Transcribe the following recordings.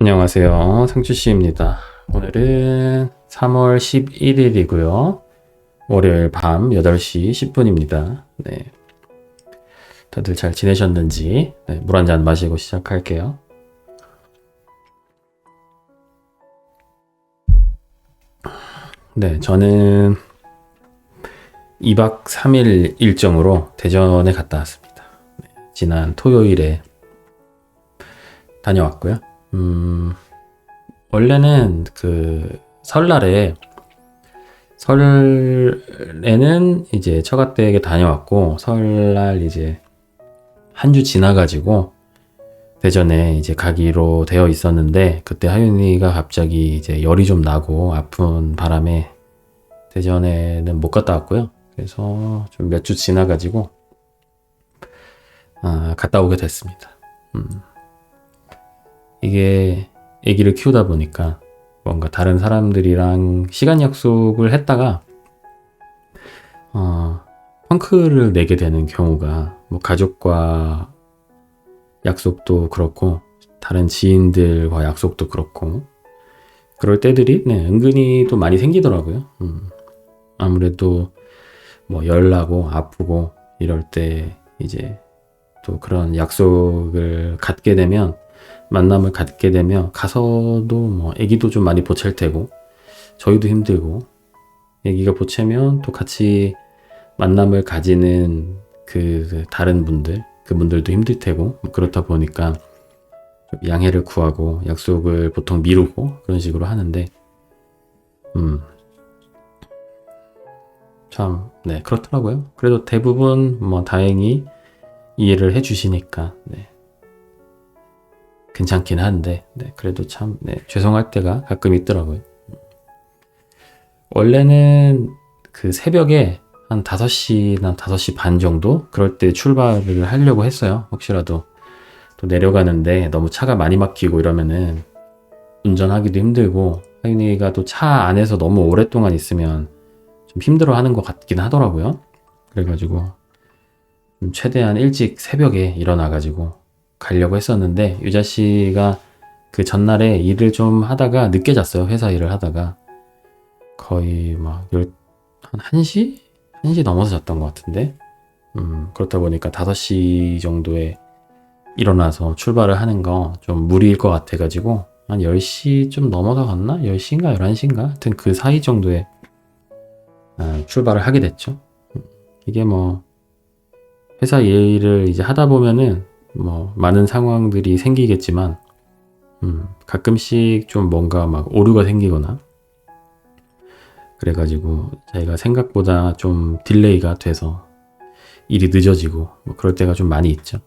안녕하세요. 상추씨입니다. 오늘은 3월 11일이고요. 월요일 밤 8시 10분입니다. 네. 다들 잘 지내셨는지 물 한 잔 마시고 시작할게요. 네, 저는 2박 3일 일정으로 대전에 갔다 왔습니다. 네, 지난 토요일에 다녀왔고요. 원래는 설에는 이제 처가댁에 다녀왔고, 설날 이제 한 주 지나가지고 대전에 이제 가기로 되어 있었는데, 그때 하윤이가 갑자기 이제 열이 좀 나고 아픈 바람에 대전에는 못 갔다 왔고요. 그래서 좀 몇 주 지나가지고 갔다 오게 됐습니다. 이게 아기를 키우다 보니까 뭔가 다른 사람들이랑 시간 약속을 했다가 펑크를 내게 되는 경우가 뭐 가족과 약속도 그렇고 다른 지인들과 약속도 그렇고 그럴 때들이 은근히 또 많이 생기더라고요. 아무래도 뭐 열나고 아프고 이럴 때 이제 또 그런 약속을 갖게 되면 만남을 갖게 되면 가서도 뭐 애기도 좀 많이 보챌 테고 저희도 힘들고 애기가 보채면 또 같이 만남을 가지는 그 다른 분들 그분들도 힘들 테고 그렇다 보니까 좀 양해를 구하고 약속을 보통 미루고 그런 식으로 하는데 참 그렇더라고요. 그래도 대부분 뭐 다행히 이해를 해주시니까 괜찮긴 한데 그래도 참 죄송할 때가 가끔 있더라고요. 원래는 그 새벽에 한 5시나 5시 반 정도 그럴 때 출발을 하려고 했어요. 혹시라도 또 내려가는데 너무 차가 많이 막히고 이러면은 운전하기도 힘들고 하윤이가 또 차 안에서 너무 오랫동안 있으면 좀 힘들어하는 것 같긴 하더라고요. 그래가지고 최대한 일찍 새벽에 일어나가지고 가려고 했었는데 유자 씨가 그 전날에 일을 좀 하다가 늦게 잤어요. 회사 일을 하다가 거의 막 한 1시? 1시 넘어서 잤던 것 같은데 그렇다 보니까 5시 정도에 일어나서 출발을 하는 거 좀 무리일 것 같아가지고 한 10시 좀 넘어서 갔나? 10시인가 11시인가? 하여튼 그 사이 정도에 출발을 하게 됐죠. 이게 뭐 회사 일을 이제 하다 보면은 뭐 많은 상황들이 생기겠지만 가끔씩 좀 뭔가 막 오류가 생기거나 그래가지고 저희가 생각보다 좀 딜레이가 돼서 일이 늦어지고 뭐 그럴 때가 좀 많이 있죠.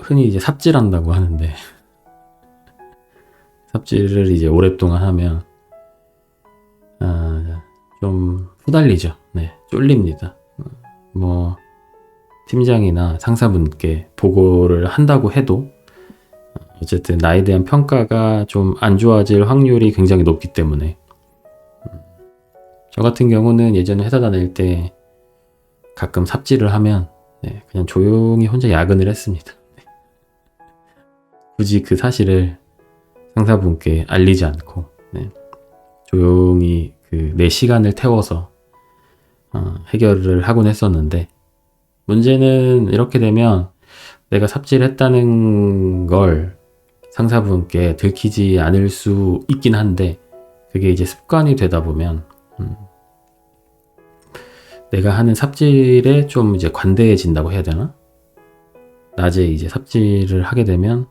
흔히 이제 삽질한다고 하는데 삽질을 이제 오랫동안 하면 좀 후달리죠. 쫄립니다. 뭐 팀장이나 상사분께 보고를 한다고 해도 어쨌든 나에 대한 평가가 좀 안 좋아질 확률이 굉장히 높기 때문에 저 같은 경우는 예전에 회사 다닐 때 가끔 삽질을 하면 그냥 조용히 혼자 야근을 했습니다. 굳이 그 사실을 상사분께 알리지 않고 조용히 내 시간을 태워서 해결을 하곤 했었는데 문제는 이렇게 되면 내가 삽질했다는 걸 상사분께 들키지 않을 수 있긴 한데 그게 이제 습관이 되다 보면 내가 하는 삽질에 좀 이제 관대해진다고 해야 되나? 낮에 이제 삽질을 하게 되면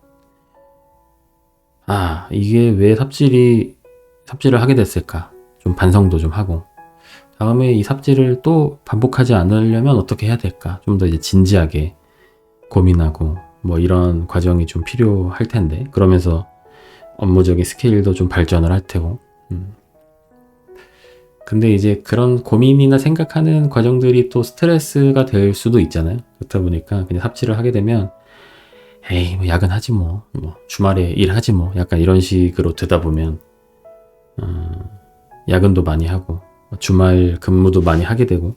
이게 왜 삽질을 하게 됐을까? 좀 반성도 좀 하고 다음에 이 삽질을 또 반복하지 않으려면 어떻게 해야 될까? 좀 더 이제 진지하게 고민하고 뭐 이런 과정이 좀 필요할 텐데 그러면서 업무적인 스킬도 좀 발전을 할 테고 근데 이제 그런 고민이나 생각하는 과정들이 또 스트레스가 될 수도 있잖아요. 그렇다 보니까 그냥 삽질을 하게 되면 에이 뭐 야근하지 뭐 주말에 일하지 뭐 약간 이런 식으로 되다 보면 야근도 많이 하고 주말 근무도 많이 하게 되고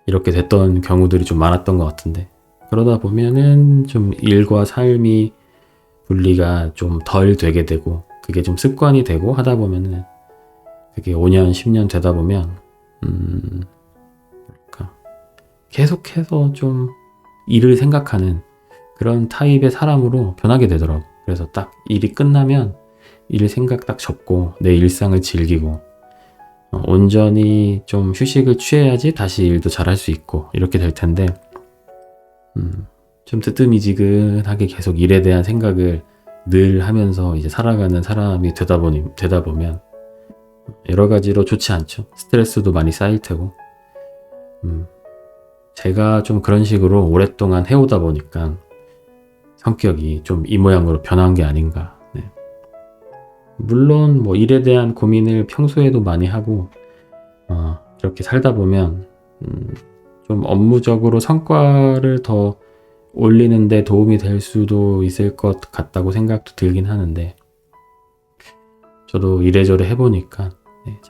이렇게 됐던 경우들이 좀 많았던 것 같은데 그러다 보면은 좀 일과 삶이 분리가 좀 덜 되게 되고 그게 좀 습관이 되고 하다 보면은 그게 5년, 10년 되다 보면 뭐랄까 계속해서 좀 일을 생각하는 그런 타입의 사람으로 변하게 되더라고. 그래서 딱 일이 끝나면 일 생각 딱 접고 내 일상을 즐기고 온전히 좀 휴식을 취해야지 다시 일도 잘할 수 있고 이렇게 될 텐데 좀 뜨뜨미지근하게 계속 일에 대한 생각을 늘 하면서 이제 살아가는 사람이 되다 보면 여러 가지로 좋지 않죠. 스트레스도 많이 쌓일 테고 제가 좀 그런 식으로 오랫동안 해오다 보니까 성격이 좀 이 모양으로 변한 게 아닌가. 네. 물론 뭐 일에 대한 고민을 평소에도 많이 하고 이렇게 살다 보면 좀 업무적으로 성과를 더 올리는 데 도움이 될 수도 있을 것 같다고 생각도 들긴 하는데 저도 이래저래 해보니까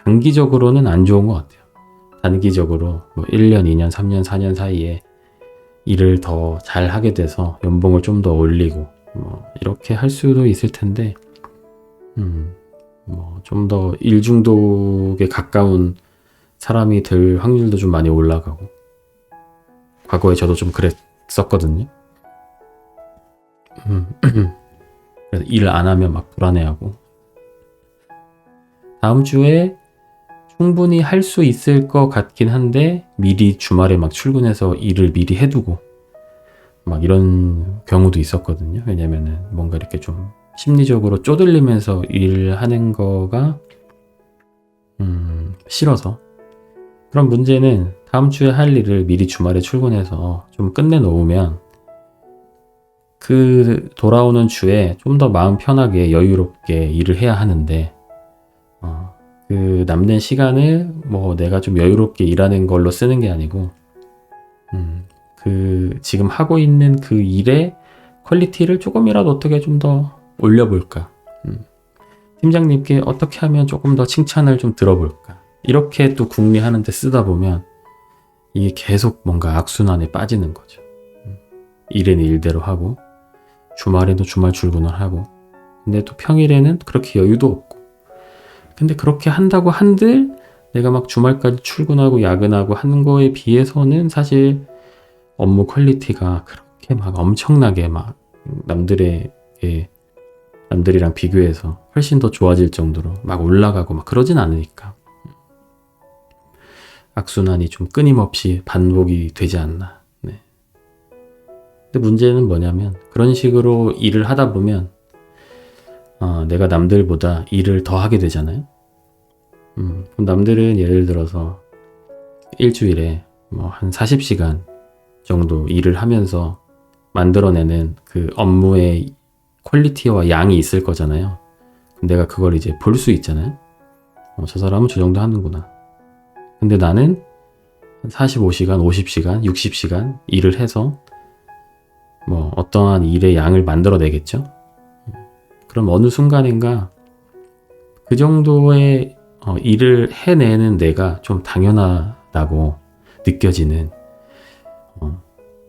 장기적으로는 안 좋은 것 같아요. 단기적으로 뭐 1년, 2년, 3년, 4년 사이에 일을 더 잘 하게 돼서 연봉을 좀 더 올리고 뭐 이렇게 할 수도 있을 텐데 뭐 좀 더 일 중독에 가까운 사람이 될 확률도 좀 많이 올라가고 과거에 저도 좀 그랬었거든요. 그래서 일 안 하면 막 불안해하고 다음 주에 충분히 할 수 있을 것 같긴 한데 미리 주말에 막 출근해서 일을 미리 해두고 막 이런 경우도 있었거든요. 왜냐면은 뭔가 이렇게 좀 심리적으로 쪼들리면서 일하는 거가 싫어서. 그런 문제는 다음 주에 할 일을 미리 주말에 출근해서 좀 끝내놓으면 그 돌아오는 주에 좀 더 마음 편하게 여유롭게 일을 해야 하는데 그 남는 시간을 뭐 내가 좀 여유롭게 일하는 걸로 쓰는 게 아니고 그 지금 하고 있는 그 일의 퀄리티를 조금이라도 어떻게 좀 더 올려볼까, 팀장님께 어떻게 하면 조금 더 칭찬을 좀 들어볼까, 이렇게 또 궁리하는 데 쓰다 보면 이게 계속 뭔가 악순환에 빠지는 거죠. 일은 일대로 하고 주말에도 주말 출근을 하고 근데 또 평일에는 그렇게 여유도 없고 근데 그렇게 한다고 한들 내가 막 주말까지 출근하고 야근하고 하는 거에 비해서는 사실 업무 퀄리티가 그렇게 막 엄청나게 막 남들이랑 비교해서 훨씬 더 좋아질 정도로 막 올라가고 막 그러진 않으니까 악순환이 좀 끊임없이 반복이 되지 않나. 네. 근데 문제는 뭐냐면 그런 식으로 일을 하다 보면 내가 남들보다 일을 더 하게 되잖아요. 그럼 남들은 예를 들어서 일주일에 뭐 한 40시간 정도 일을 하면서 만들어내는 그 업무의 퀄리티와 양이 있을 거잖아요. 그럼 내가 그걸 이제 볼 수 있잖아요. 저 사람은 저 정도 하는구나. 근데 나는 45시간, 50시간, 60시간 일을 해서 뭐 어떠한 일의 양을 만들어내겠죠. 그럼 어느 순간인가 그 정도의 일을 해내는 내가 좀 당연하다고 느껴지는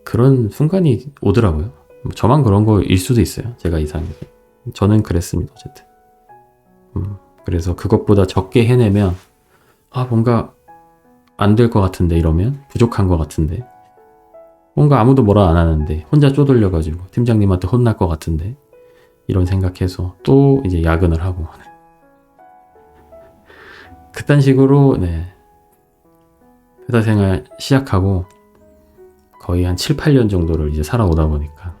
그런 순간이 오더라고요. 저만 그런 거일 수도 있어요. 제가 이상해서. 저는 그랬습니다. 어쨌든. 그래서 그것보다 적게 해내면 뭔가 안 될 것 같은데 이러면 부족한 것 같은데 뭔가 아무도 뭐라 안 하는데 혼자 쪼들려가지고 팀장님한테 혼날 것 같은데 이런 생각해서 또 이제 야근을 하고 그딴 식으로 회사 생활 시작하고 거의 한 7, 8년 정도를 이제 살아오다 보니까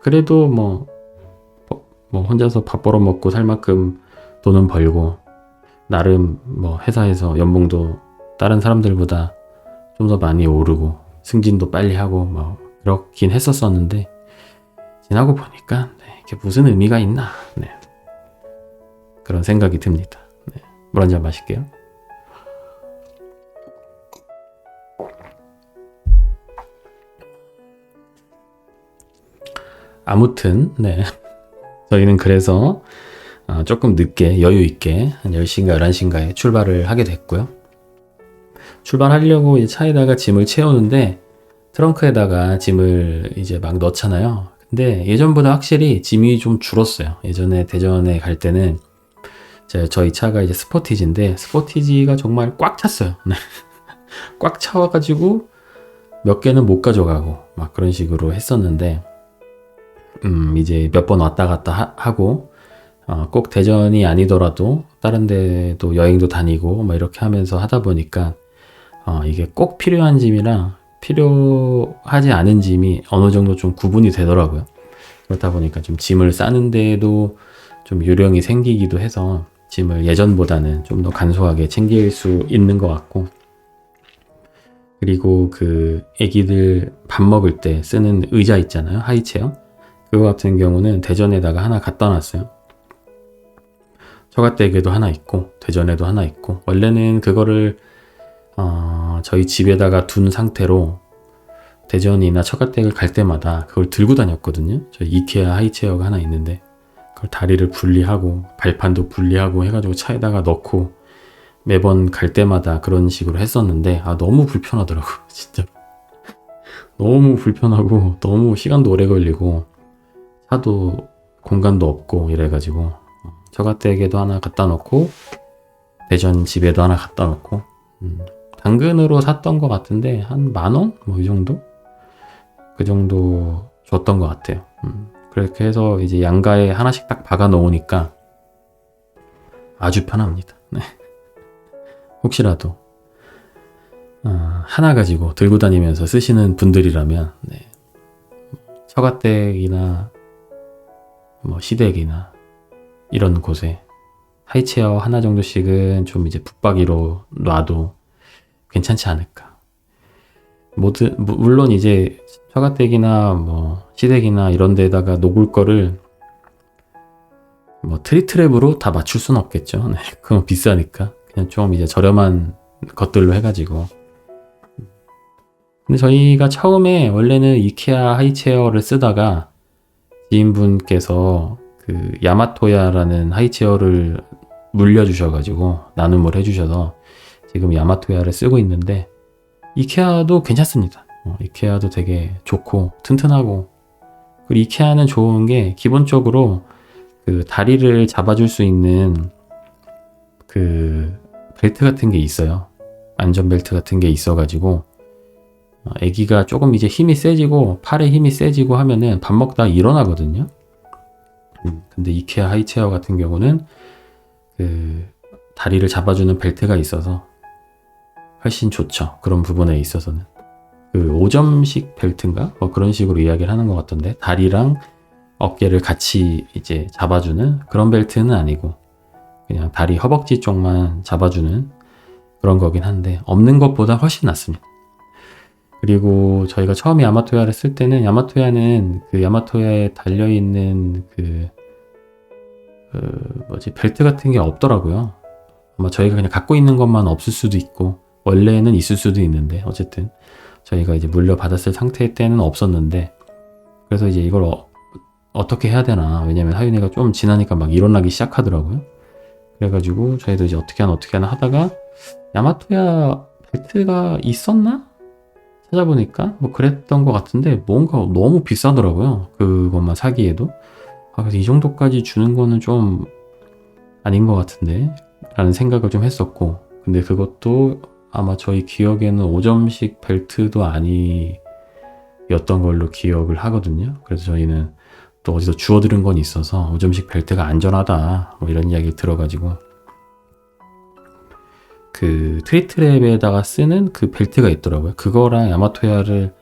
그래도 뭐 혼자서 밥 벌어먹고 살 만큼 돈은 벌고 나름 뭐 회사에서 연봉도 다른 사람들보다 좀 더 많이 오르고 승진도 빨리 하고 뭐 그렇긴 했었었는데 지나고 보니까 이게 무슨 의미가 있나 그런 생각이 듭니다. 물 한 잔 마실게요. 아무튼 저희는 그래서 조금 늦게 여유 있게 한 10시인가 11시인가에 출발을 하게 됐고요. 출발하려고 이제 차에다가 짐을 채우는데 트렁크에다가 짐을 이제 막 넣잖아요. 근데 예전보다 확실히 짐이 좀 줄었어요. 예전에 대전에 갈 때는 저희 차가 이제 스포티지인데 스포티지가 정말 꽉 찼어요. 꽉 차와가지고 몇 개는 못 가져가고 막 그런 식으로 했었는데 이제 몇 번 왔다 갔다 하고 꼭 대전이 아니더라도 다른 데도 여행도 다니고 막 이렇게 하면서 하다 보니까 이게 꼭 필요한 짐이랑 필요하지 않은 짐이 어느 정도 좀 구분이 되더라고요. 그렇다 보니까 좀 짐을 싸는 데에도 좀 요령이 생기기도 해서 짐을 예전보다는 좀 더 간소하게 챙길 수 있는 것 같고, 그리고 그 애기들 밥 먹을 때 쓰는 의자 있잖아요. 하이체어. 그거 같은 경우는 대전에다가 하나 갖다 놨어요. 처갓댁에도 하나 있고 대전에도 하나 있고, 원래는 그거를 저희 집에다가 둔 상태로 대전이나 처갓댁을 갈 때마다 그걸 들고 다녔거든요. 저희 이케아 하이체어가 하나 있는데 그걸 다리를 분리하고 발판도 분리하고 해가지고 차에다가 넣고 매번 갈 때마다 그런 식으로 했었는데 너무 불편하더라고요. 진짜 너무 불편하고 너무 시간도 오래 걸리고 차도 공간도 없고 이래가지고 처갓댁에도 하나 갖다 놓고 대전 집에도 하나 갖다 놓고 당근으로 샀던 것 같은데 한 10,000원? 뭐 이 정도? 그 정도 줬던 것 같아요. 그렇게 해서 이제 양가에 하나씩 딱 박아 놓으니까 아주 편합니다. 네. 혹시라도 하나 가지고 들고 다니면서 쓰시는 분들이라면 처갓댁이나 뭐 시댁이나 이런 곳에 하이체어 하나 정도씩은 좀 이제 붙박이로 놔도 괜찮지 않을까. 물론 이제 처갓댁이나 뭐 시댁이나 이런 데다가 놓을 거를 뭐 트리트랩으로 다 맞출 수는 없겠죠. 그건 비싸니까 그냥 좀 이제 저렴한 것들로 해가지고. 근데 저희가 처음에 원래는 이케아 하이체어를 쓰다가 지인분께서 그 야마토야라는 하이체어를 물려주셔가지고 나눔을 해주셔서 지금 야마토야를 쓰고 있는데, 이케아도 괜찮습니다. 이케아도 되게 좋고 튼튼하고, 그리고 이케아는 좋은 게 기본적으로 그 다리를 잡아줄 수 있는 그 벨트 같은 게 있어요. 안전벨트 같은 게 있어가지고 애기가 조금 이제 힘이 세지고 팔에 힘이 세지고 하면은 밥 먹다가 일어나거든요. 근데 이케아 하이체어 같은 경우는 그 다리를 잡아주는 벨트가 있어서 훨씬 좋죠. 그런 부분에 있어서는. 그 5점식 벨트인가? 뭐 그런 식으로 이야기를 하는 것 같던데, 다리랑 어깨를 같이 이제 잡아주는 그런 벨트는 아니고 그냥 다리 허벅지 쪽만 잡아주는 그런 거긴 한데 없는 것보다 훨씬 낫습니다. 그리고 저희가 처음에 야마토야를 쓸 때는 야마토야는 그 야마토야에 달려있는 벨트 같은 게 없더라고요. 아마 저희가 그냥 갖고 있는 것만 없을 수도 있고 원래는 있을 수도 있는데, 어쨌든 저희가 이제 물려받았을 상태 때는 없었는데, 그래서 이제 이걸 어떻게 해야 되나, 왜냐면 하윤이가 좀 지나니까 막 일어나기 시작하더라고요. 그래가지고 저희도 이제 어떻게 하나 하다가 야마토야 벨트가 있었나? 찾아보니까 뭐 그랬던 것 같은데 뭔가 너무 비싸더라고요. 그것만 사기에도. 그래서 이 정도까지 주는 거는 좀 아닌 것 같은데 라는 생각을 좀 했었고, 근데 그것도 아마 저희 기억에는 5점식 벨트도 아니었던 걸로 기억을 하거든요. 그래서 저희는 또 어디서 주워 들은 건 있어서 5점식 벨트가 안전하다 뭐 이런 이야기 들어가지고 그 트리트랩에다가 쓰는 그 벨트가 있더라고요. 그거랑 야마토야를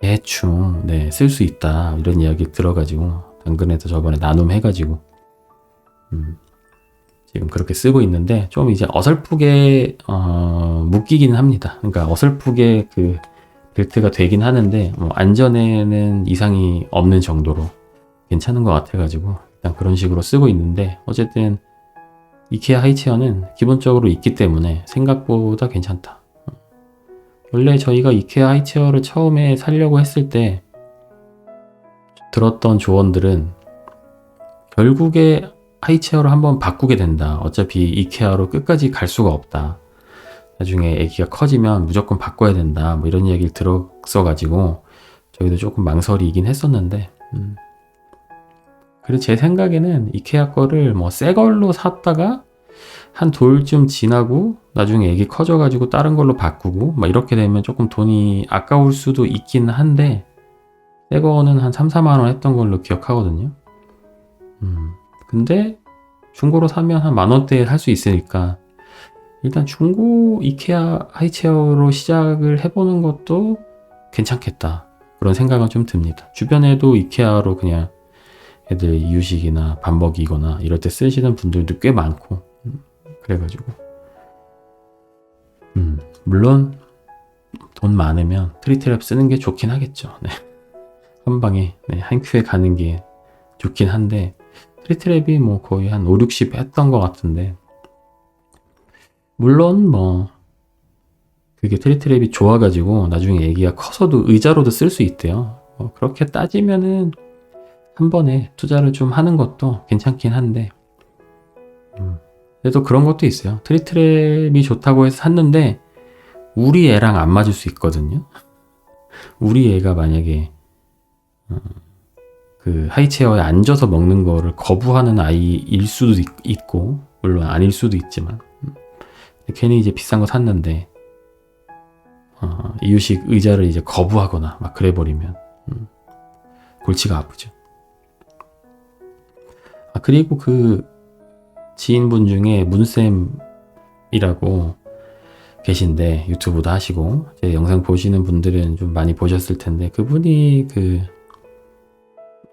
대충 쓸 수 있다 이런 이야기 들어가지고 당근에서 저번에 나눔해가지고 지금 그렇게 쓰고 있는데, 좀 이제 어설프게 묶이긴 합니다. 그러니까 어설프게 그 벨트가 되긴 하는데 안전에는 이상이 없는 정도로 괜찮은 것 같아가지고 일단 그런 식으로 쓰고 있는데, 어쨌든 이케아 하이체어는 기본적으로 있기 때문에 생각보다 괜찮다. 원래 저희가 이케아 하이체어를 처음에 사려고 했을 때 들었던 조언들은 결국에 하이체어를 한번 바꾸게 된다. 어차피 이케아로 끝까지 갈 수가 없다. 나중에 아기가 커지면 무조건 바꿔야 된다 뭐 이런 얘기를 들었어가지고 저희도 조금 망설이긴 했었는데 그래서 제 생각에는 이케아 거를 뭐 새 걸로 샀다가 한 돌쯤 지나고 나중에 아기 커져가지고 다른 걸로 바꾸고 막 이렇게 되면 조금 돈이 아까울 수도 있긴 한데 새 거는 한 3, 4만 원 했던 걸로 기억하거든요. 근데 중고로 사면 한 만 원대에 살 수 있으니까 일단 중고 이케아 하이체어로 시작을 해보는 것도 괜찮겠다 그런 생각은 좀 듭니다. 주변에도 이케아로 그냥 애들 이유식이나 밥 먹이거나 이럴 때 쓰시는 분들도 꽤 많고 그래가지고 물론 돈 많으면 트리트랩 쓰는 게 좋긴 하겠죠. 네. 한 방에 한 큐에 가는 게 좋긴 한데 트리트랩이 뭐 거의 한 5, 60 했던 것 같은데 물론 뭐 그게 트리트랩이 좋아가지고 나중에 애기가 커서도 의자로도 쓸 수 있대요. 그렇게 따지면은 한 번에 투자를 좀 하는 것도 괜찮긴 한데 그래도 그런 것도 있어요. 트리트랩이 좋다고 해서 샀는데 우리 애랑 안 맞을 수 있거든요. 우리 애가 만약에 그 하이체어에 앉아서 먹는 거를 거부하는 아이일 수도 있고 물론 아닐 수도 있지만 괜히 이제 비싼 거 샀는데 이유식 의자를 이제 거부하거나 막 그래버리면 골치가 아프죠. 그리고 그 지인분 중에 문쌤이라고 계신데 유튜브도 하시고 제 영상 보시는 분들은 좀 많이 보셨을 텐데 그분이 그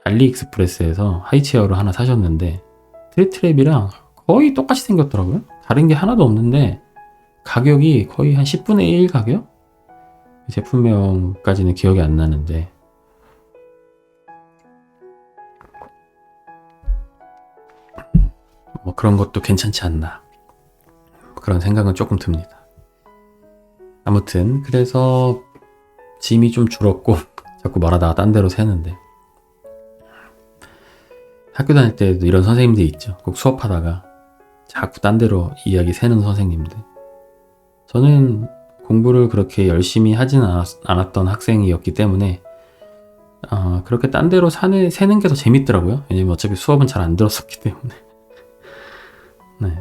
알리익스프레스에서 하이체어를 하나 사셨는데 트리트랩이랑 거의 똑같이 생겼더라고요. 다른 게 하나도 없는데 가격이 거의 한 10분의 1 가격? 제품명까지는 기억이 안 나는데 뭐 그런 것도 괜찮지 않나 그런 생각은 조금 듭니다. 아무튼 그래서 짐이 좀 줄었고 자꾸 말하다가 딴 데로 새는데 학교 다닐 때도 이런 선생님들이 있죠. 꼭 수업하다가 자꾸 딴 데로 이야기 새는 선생님들. 저는 공부를 그렇게 열심히 하진 않았던 학생이었기 때문에 그렇게 딴 데로 새는 게 더 재밌더라고요. 왜냐면 어차피 수업은 잘 안 들었었기 때문에. 네.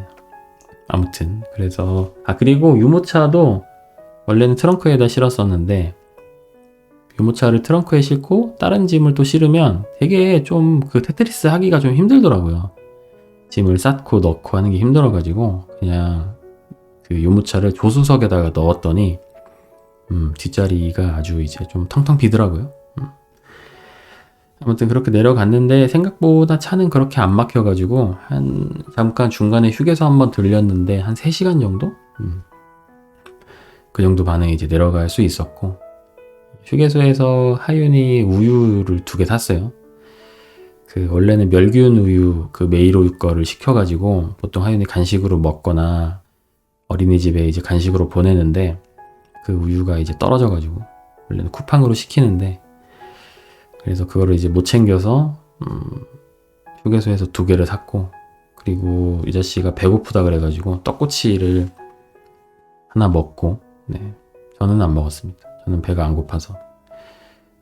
아무튼 그래서 그리고 유모차도 원래는 트렁크에다 실었었는데 유모차를 트렁크에 싣고 다른 짐을 또 실으면 되게 좀 그 테트리스 하기가 좀 힘들더라고요. 짐을 쌓고 넣고 하는 게 힘들어가지고 그냥 그 유모차를 조수석에다가 넣었더니 뒷자리가 아주 이제 좀 텅텅 비더라고요. 아무튼 그렇게 내려갔는데 생각보다 차는 그렇게 안 막혀가지고 잠깐 중간에 휴게소 한번 들렸는데 한 3시간 정도? 그 정도 반응이 이제 내려갈 수 있었고 휴게소에서 하윤이 우유를 2개 샀어요. 그 원래는 멸균 우유 그 메이로 거를 시켜가지고 보통 하윤이 간식으로 먹거나 어린이집에 이제 간식으로 보내는데 그 우유가 이제 떨어져가지고 원래는 쿠팡으로 시키는데 그래서 그거를 이제 못 챙겨서 휴게소에서 2개를 샀고 그리고 이 자씨가 배고프다 그래가지고 떡꼬치를 하나 먹고 저는 안 먹었습니다. 저는 배가 안 고파서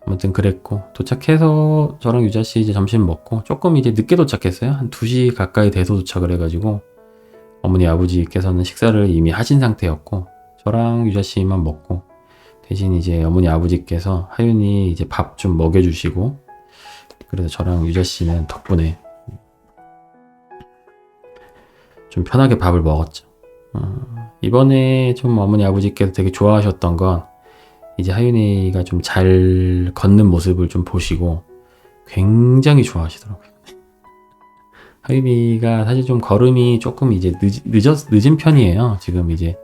아무튼 그랬고 도착해서 저랑 유자씨 이제 점심 먹고 조금 이제 늦게 도착했어요. 한 2시 가까이 돼서 도착을 해가지고 어머니 아버지께서는 식사를 이미 하신 상태였고 저랑 유자씨만 먹고 대신 이제 어머니 아버지께서 하윤이 이제 밥 좀 먹여주시고 그래서 저랑 유자씨는 덕분에 좀 편하게 밥을 먹었죠. 이번에 좀 어머니 아버지께서 되게 좋아하셨던 건 이제 하윤이가 좀 잘 걷는 모습을 좀 보시고 굉장히 좋아하시더라고요. 하윤이가 사실 좀 걸음이 조금 이제 늦은 편이에요. 지금 이제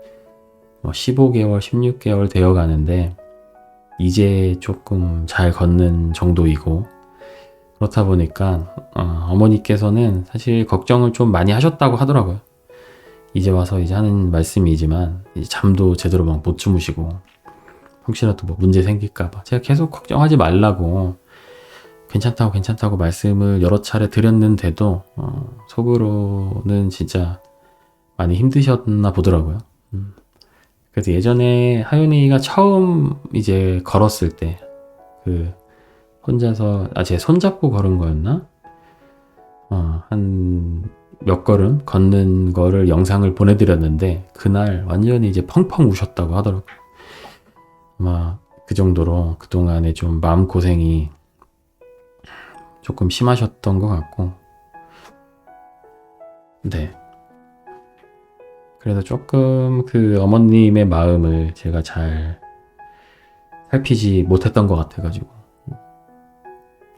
15개월, 16개월 되어 가는데 이제 조금 잘 걷는 정도이고 그렇다 보니까 어머니께서는 사실 걱정을 좀 많이 하셨다고 하더라고요. 이제 와서 이제 하는 말씀이지만 이제 잠도 제대로 막 못 주무시고 혹시라도 뭐 문제 생길까봐 제가 계속 걱정하지 말라고 괜찮다고 말씀을 여러 차례 드렸는데도 속으로는 진짜 많이 힘드셨나 보더라고요. 그래서 예전에 하윤이가 처음 이제 걸었을 때, 그, 혼자서, 제 손잡고 걸은 거였나? 한 몇 걸음 걷는 거를 영상을 보내드렸는데, 그날 완전히 이제 펑펑 우셨다고 하더라고요. 아마 그 정도로 그동안에 좀 마음고생이 조금 심하셨던 것 같고, 네. 그래서 조금 그 어머님의 마음을 제가 잘 살피지 못했던 것 같아가지고.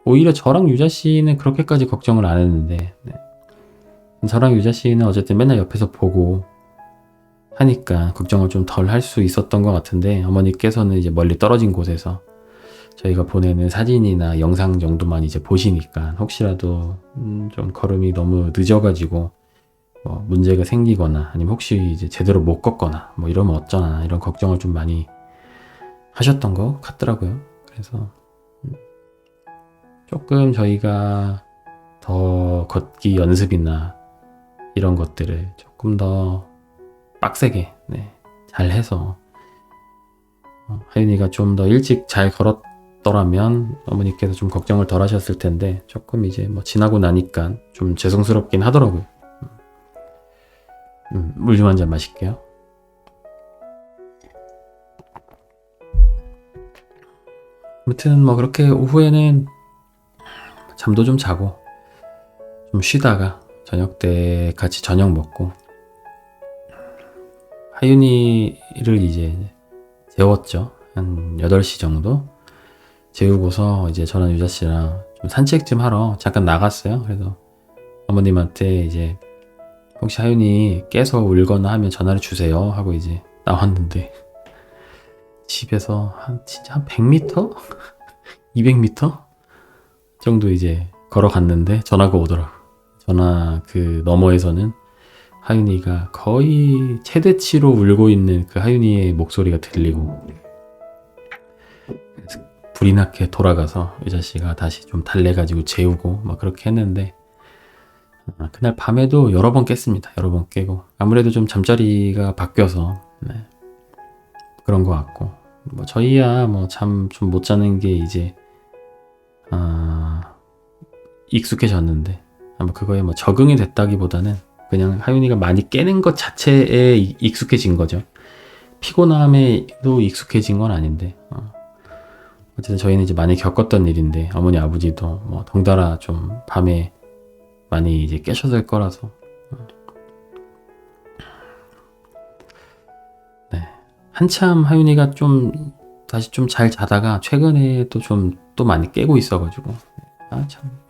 오히려 저랑 유자 씨는 그렇게까지 걱정을 안 했는데, 네. 저랑 유자 씨는 어쨌든 맨날 옆에서 보고 하니까 걱정을 좀 덜 할 수 있었던 것 같은데, 어머니께서는 이제 멀리 떨어진 곳에서 저희가 보내는 사진이나 영상 정도만 이제 보시니까 혹시라도 좀 걸음이 너무 늦어가지고 뭐 문제가 생기거나 아니면 혹시 이제 제대로 못 걷거나 뭐 이러면 어쩌나 이런 걱정을 좀 많이 하셨던 것 같더라고요. 그래서 조금 저희가 더 걷기 연습이나 이런 것들을 조금 더 빡세게 잘 해서 하윤이가 좀 더 일찍 잘 걸었더라면 어머니께서 좀 걱정을 덜 하셨을 텐데 조금 이제 뭐 지나고 나니까 좀 죄송스럽긴 하더라고요. 물 좀 한 잔 마실게요. 아무튼 뭐 그렇게 오후에는 잠도 좀 자고 좀 쉬다가 저녁 때 같이 저녁 먹고 하윤이를 이제 재웠죠. 한 8시 정도 재우고서 이제 저랑 유자 씨랑 좀 산책 좀 하러 잠깐 나갔어요. 그래서 어머님한테 이제 혹시 하윤이 깨서 울거나 하면 전화를 주세요 하고 이제 나왔는데 집에서 진짜 한 100m? 200m 정도 이제 걸어갔는데 전화가 오더라고. 전화 그 너머에서는 하윤이가 거의 최대치로 울고 있는 그 하윤이의 목소리가 들리고, 불이 나게 돌아가서 유자 씨가 다시 좀 달래가지고 재우고 막 그렇게 했는데, 그날 밤에도 여러 번 깼습니다. 여러 번 깨고 아무래도 좀 잠자리가 바뀌어서 그런 것 같고, 뭐 저희야 뭐 잠 좀 못 자는 게 이제 익숙해졌는데 아마 그거에 뭐 적응이 됐다기보다는 그냥 하윤이가 많이 깨는 것 자체에 익숙해진 거죠. 피곤함에도 익숙해진 건 아닌데 어쨌든 저희는 이제 많이 겪었던 일인데 어머니 아버지도 뭐 덩달아 좀 밤에 많이 이제 깨셨을 거라서 네. 한참 하윤이가 좀 다시 좀 잘 자다가 최근에 또 많이 깨고 있어가지고 참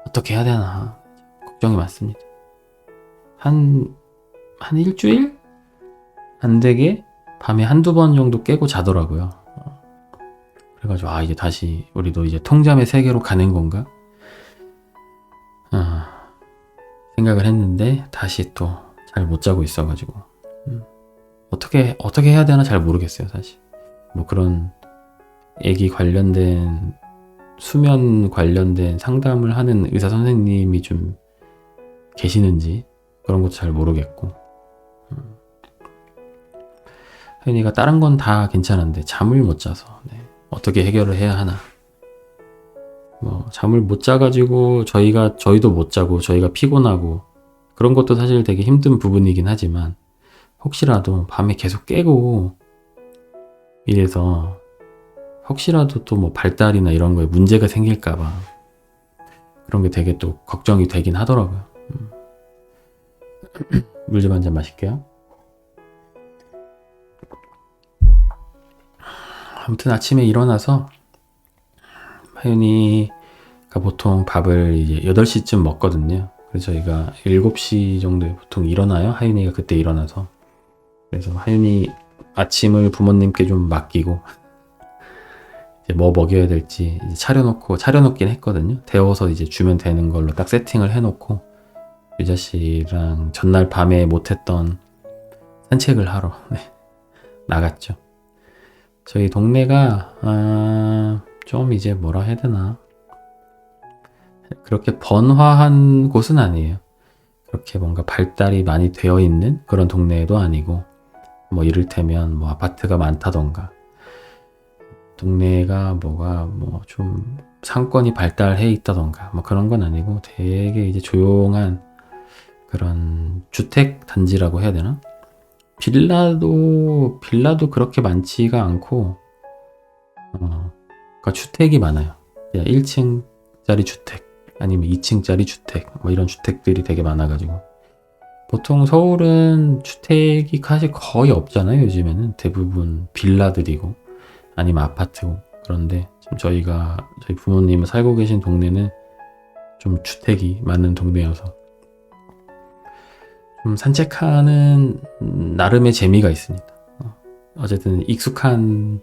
어떻게 해야 되나 걱정이 많습니다. 한 일주일? 안 되게 밤에 한두 번 정도 깨고 자더라고요. 그래가지고 이제 다시 우리도 이제 통잠의 세계로 가는 건가? 생각을 했는데 다시 또 잘 못 자고 있어가지고 어떻게 해야 되나 잘 모르겠어요 사실. 뭐 그런 애기 관련된 수면 관련된 상담을 하는 의사 선생님이 좀 계시는지 그런 것도 잘 모르겠고, 혜인이가 다른 건 다 괜찮은데 잠을 못 자서 어떻게 해결을 해야 하나. 뭐 잠을 못 자가지고 저희도 못 자고 저희가 피곤하고 그런 것도 사실 되게 힘든 부분이긴 하지만 혹시라도 밤에 계속 깨고 이래서 혹시라도 또 뭐 발달이나 이런 거에 문제가 생길까봐 그런 게 되게 또 걱정이 되긴 하더라고요. 물 좀 한 잔 마실게요. 아무튼 아침에 일어나서 하윤이가 보통 밥을 이제 8시쯤 먹거든요. 그래서 저희가 7시 정도에 보통 일어나요. 하윤이가 그때 일어나서. 그래서 하윤이 아침을 부모님께 좀 맡기고 이제 뭐 먹여야 될지 이제 차려놓긴 했거든요. 데워서 이제 주면 되는 걸로 딱 세팅을 해놓고 유자 씨랑 전날 밤에 못했던 산책을 하러 나갔죠. 저희 동네가 좀 이제 뭐라 해야 되나, 그렇게 번화한 곳은 아니에요. 그렇게 뭔가 발달이 많이 되어 있는 그런 동네도 아니고 뭐 이를테면 뭐 아파트가 많다던가 동네가 뭐가 뭐 좀 상권이 발달해 있다던가 뭐 그런 건 아니고 되게 이제 조용한 그런 주택 단지라고 해야 되나? 빌라도 그렇게 많지가 않고 그러니까 주택이 많아요. 1층짜리 주택 아니면 2층짜리 주택 뭐 이런 주택들이 되게 많아가지고 보통 서울은 주택이 사실 거의 없잖아요. 요즘에는 대부분 빌라들이고 아니면 아파트고 그런데 지금 저희 부모님 살고 계신 동네는 좀 주택이 많은 동네여서 좀 산책하는 나름의 재미가 있습니다. 어쨌든 익숙한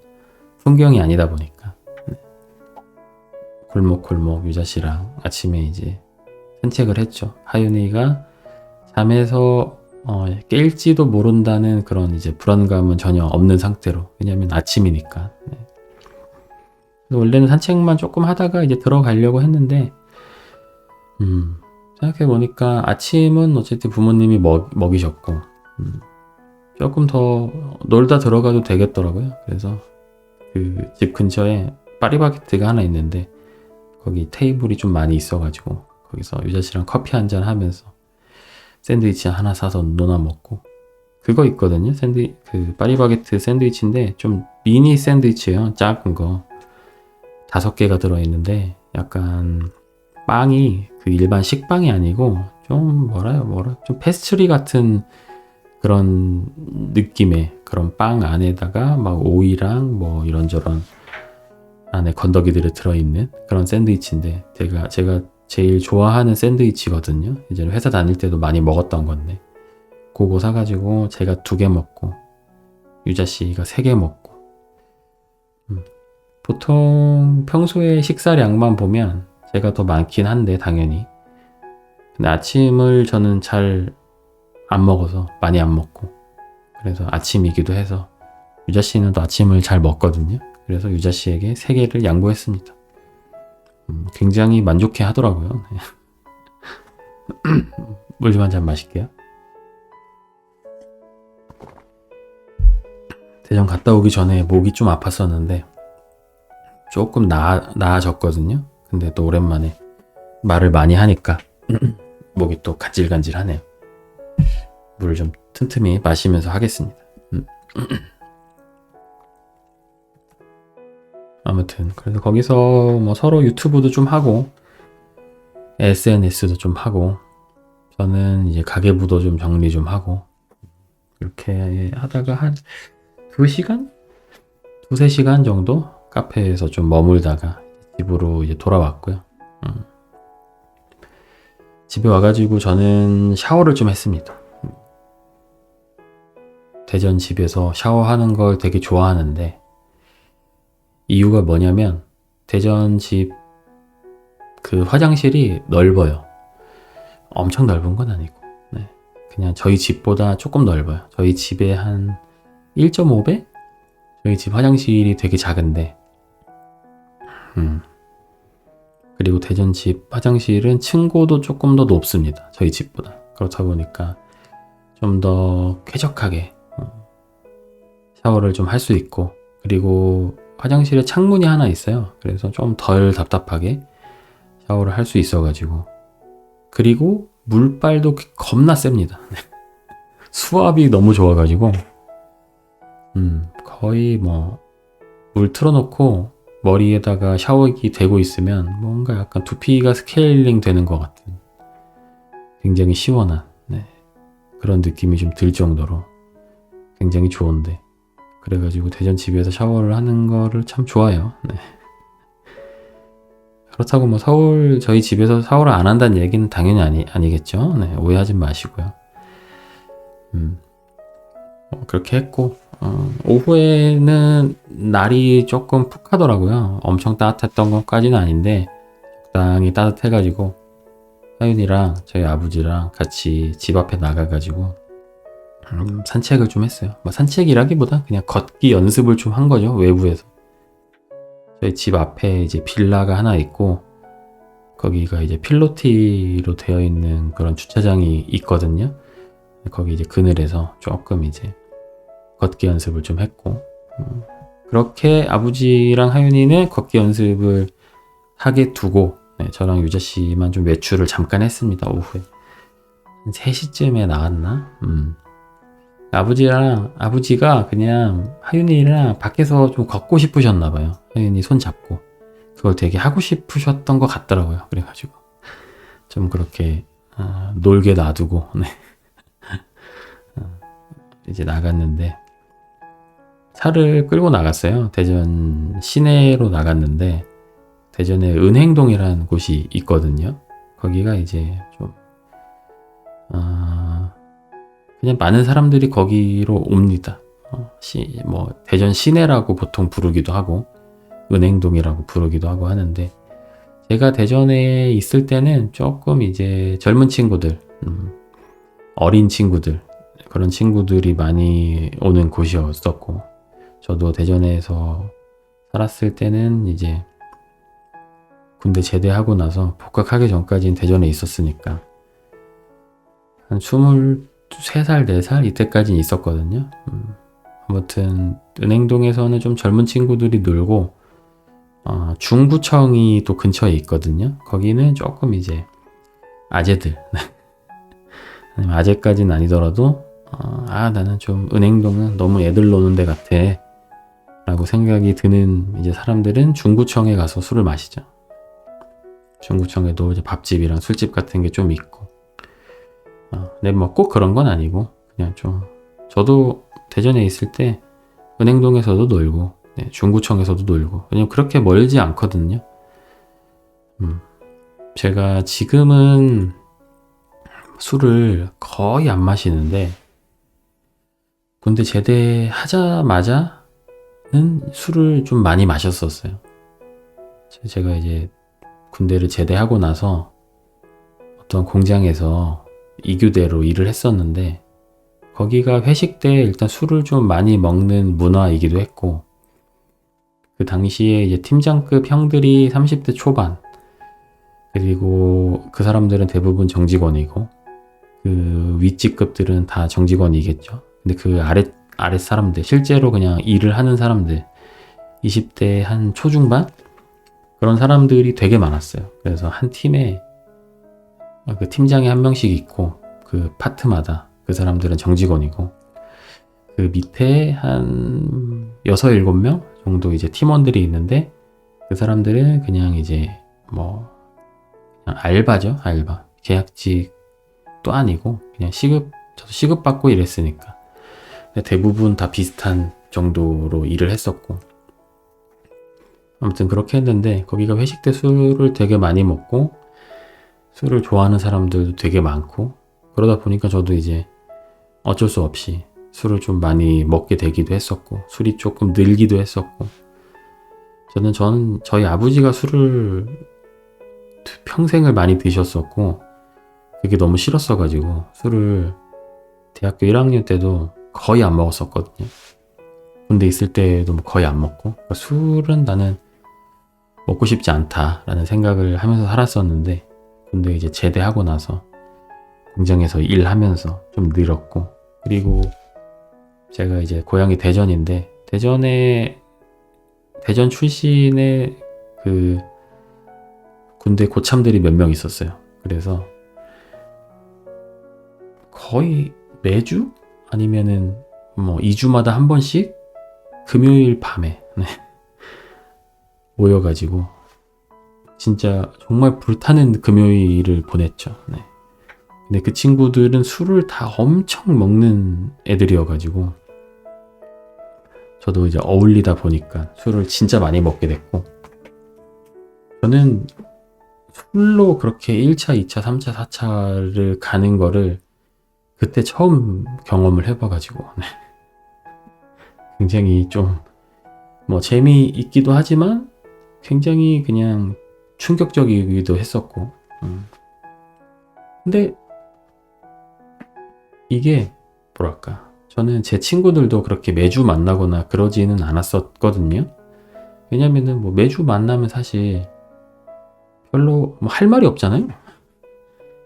풍경이 아니다 보니까 골목골목 유자 씨랑 아침에 이제 산책을 했죠. 하윤이가 잠에서 깰지도 모른다는 그런 이제 불안감은 전혀 없는 상태로 왜냐면 아침이니까. 네. 원래는 산책만 조금 하다가 이제 들어가려고 했는데 생각해보니까 아침은 어쨌든 부모님이 먹이셨고 조금 더 놀다 들어가도 되겠더라고요. 그래서 그 집 근처에 파리바게뜨가 하나 있는데 거기 테이블이 좀 많이 있어가지고 거기서 유자씨랑 커피 한잔 하면서 샌드위치 하나 사서 노나 먹고 그거 있거든요. 그 파리바게뜨 샌드위치인데 좀 미니 샌드위치예요. 작은 거 5개가 들어있는데 약간 빵이 그 일반 식빵이 아니고 좀 좀 페스트리 같은 그런 느낌의 그런 빵 안에다가 막 오이랑 뭐 이런저런 안에 건더기들이 들어있는 그런 샌드위치인데 제가 제일 좋아하는 샌드위치거든요. 이제 회사 다닐 때도 많이 먹었던 건데 그거 사가지고 제가 2개 먹고 유자씨가 3개 먹고 보통 평소에 식사량만 보면 제가 더 많긴 한데 당연히 근데 아침을 저는 잘 안 먹어서 많이 안 먹고 그래서 아침이기도 해서 유자씨는 또 아침을 잘 먹거든요. 그래서 유자씨에게 3개를 양보했습니다. 굉장히 만족해 하더라고요. 물 좀 한 잔 마실게요. 대전 갔다 오기 전에 목이 좀 아팠었는데 조금 나아졌거든요. 근데 또 오랜만에 말을 많이 하니까 목이 또 간질간질하네요. 물을 좀 틈틈이 마시면서 하겠습니다. 아무튼 그래서 거기서 뭐 서로 유튜브도 좀 하고 SNS도 좀 하고 저는 이제 가계부도 좀 정리 좀 하고 이렇게 하다가 한 2시간? 2-3시간 정도 카페에서 좀 머물다가 집으로 이제 돌아왔고요. 집에 와가지고 저는 샤워를 좀 했습니다. 대전 집에서 샤워하는 걸 되게 좋아하는데 이유가 뭐냐면 대전 집 그 화장실이 넓어요. 엄청 넓은 건 아니고 네. 그냥 저희 집보다 조금 넓어요. 저희 집에 한 1.5배? 저희 집 화장실이 되게 작은데 그리고 대전 집 화장실은 층고도 조금 더 높습니다. 저희 집보다. 그렇다 보니까 좀 더 쾌적하게 샤워를 좀 할 수 있고 그리고 화장실에 창문이 하나 있어요. 그래서 좀 덜 답답하게 샤워를 할 수 있어가지고 그리고 물빨도 겁나 셉니다. 수압이 너무 좋아가지고 거의 뭐 물 틀어놓고 머리에다가 샤워기 대고 있으면 뭔가 약간 두피가 스케일링 되는 것 같은 굉장히 시원한 그런 느낌이 좀 들 정도로 굉장히 좋은데 그래가지고 대전 집에서 샤워를 하는 거를 참 좋아해요. 그렇다고 뭐 저희 집에서 샤워를 안 한다는 얘기는 당연히 아니겠죠. 오해하지 마시고요. 그렇게 했고 오후에는 날이 조금 푹 하더라고요. 엄청 따뜻했던 것까지는 아닌데 적당히 따뜻해가지고 하윤이랑 저희 아버지랑 같이 집 앞에 나가가지고 산책을 좀 했어요. 뭐 산책이라기보다 그냥 걷기 연습을 좀 한 거죠. 외부에서. 저희 집 앞에 이제 빌라가 하나 있고 거기가 이제 필로티로 되어 있는 그런 주차장이 있거든요. 거기 이제 그늘에서 조금 이제 걷기 연습을 좀 했고, 그렇게 아버지랑 하윤이는 걷기 연습을 하게 두고, 네, 저랑 유자 씨만 좀 외출을 잠깐 했습니다. 오후에. 3시쯤에 나왔나? 아버지가 그냥 하윤이랑 밖에서 좀 걷고 싶으셨나 봐요. 하윤이 손 잡고. 그걸 되게 하고 싶으셨던 것 같더라고요. 그래가지고 좀 그렇게 놀게 놔두고 네. 이제 나갔는데 차를 끌고 나갔어요. 대전 시내로 나갔는데 대전에 은행동이라는 곳이 있거든요. 거기가 이제 좀 그냥 많은 사람들이 거기로 옵니다. 뭐 대전 시내라고 보통 부르기도 하고 은행동이라고 부르기도 하고 하는데 제가 대전에 있을 때는 조금 이제 젊은 친구들, 어린 친구들 그런 친구들이 많이 오는 곳이었었고 저도 대전에서 살았을 때는 이제 군대 제대하고 나서 복학하기 전까지는 대전에 있었으니까 한 23살, 4살 이때까지는 있었거든요. 아무튼 은행동에서는 좀 젊은 친구들이 놀고 중구청이 또 근처에 있거든요. 거기는 조금 이제 아재들 아니면 아재까지는 아니더라도 나는 좀 은행동은 너무 애들 노는 데 같아 라고 생각이 드는 이제 사람들은 중구청에 가서 술을 마시죠. 중구청에도 이제 밥집이랑 술집 같은 게 좀 있고 근데 뭐 꼭 그런 건 아니고 그냥 좀 저도 대전에 있을 때 은행동에서도 놀고 네, 중구청에서도 놀고 왜냐면 그렇게 멀지 않거든요. 제가 지금은 술을 거의 안 마시는데 군대 제대하자마자는 술을 좀 많이 마셨었어요. 제가 이제 군대를 제대하고 나서 어떤 공장에서 2교대로 일을 했었는데 거기가 회식 때 일단 술을 좀 많이 먹는 문화이기도 했고 그 당시에 이제 팀장급 형들이 30대 초반 그리고 그 사람들은 대부분 정직원이고 그 윗직급들은 다 정직원이겠죠. 근데 그 아래 사람들 실제로 그냥 일을 하는 사람들 20대 한 초중반 그런 사람들이 되게 많았어요. 그래서 한 팀에 그 팀장이 한 명씩 있고 그 파트마다 그 사람들은 정직원이고 그 밑에 한 6, 7명 정도 이제 팀원들이 있는데 그 사람들은 그냥 이제 뭐 그냥 알바죠. 알바. 계약직도 아니고 그냥 저도 시급 받고 일했으니까 대부분 다 비슷한 정도로 일을 했었고 아무튼 그렇게 했는데 거기가 회식 때 술을 되게 많이 먹고 술을 좋아하는 사람들도 되게 많고 그러다 보니까 저도 이제 어쩔 수 없이 술을 좀 많이 먹게 되기도 했었고 술이 조금 늘기도 했었고 저는 저희 아버지가 술을 평생을 많이 드셨었고 그게 너무 싫었어가지고 술을 대학교 1학년 때도 거의 안 먹었었거든요. 군대 있을 때도 거의 안 먹고 그러니까 술은 나는 먹고 싶지 않다라는 생각을 하면서 살았었는데 근데 이제 제대하고 나서 공장에서 일하면서 좀 늘었고 그리고 제가 이제 고향이 대전인데 대전 출신의 그 군대 고참들이 몇 명 있었어요. 그래서 거의 매주 아니면은 뭐 2주마다 한 번씩 금요일 밤에 모여가지고 진짜 정말 불타는 금요일을 보냈죠. 네. 근데 그 친구들은 술을 다 엄청 먹는 애들이어가지고 저도 이제 어울리다 보니까 술을 진짜 많이 먹게 됐고 저는 술로 그렇게 1차, 2차, 3차, 4차를 가는 거를 그때 처음 경험을 해봐가지고 네. 굉장히 좀 뭐 재미있기도 하지만 굉장히 그냥 충격적이기도 했었고 근데 이게 뭐랄까 저는 제 친구들도 그렇게 매주 만나거나 그러지는 않았었거든요. 왜냐면은 뭐 매주 만나면 사실 별로 뭐 할 말이 없잖아요.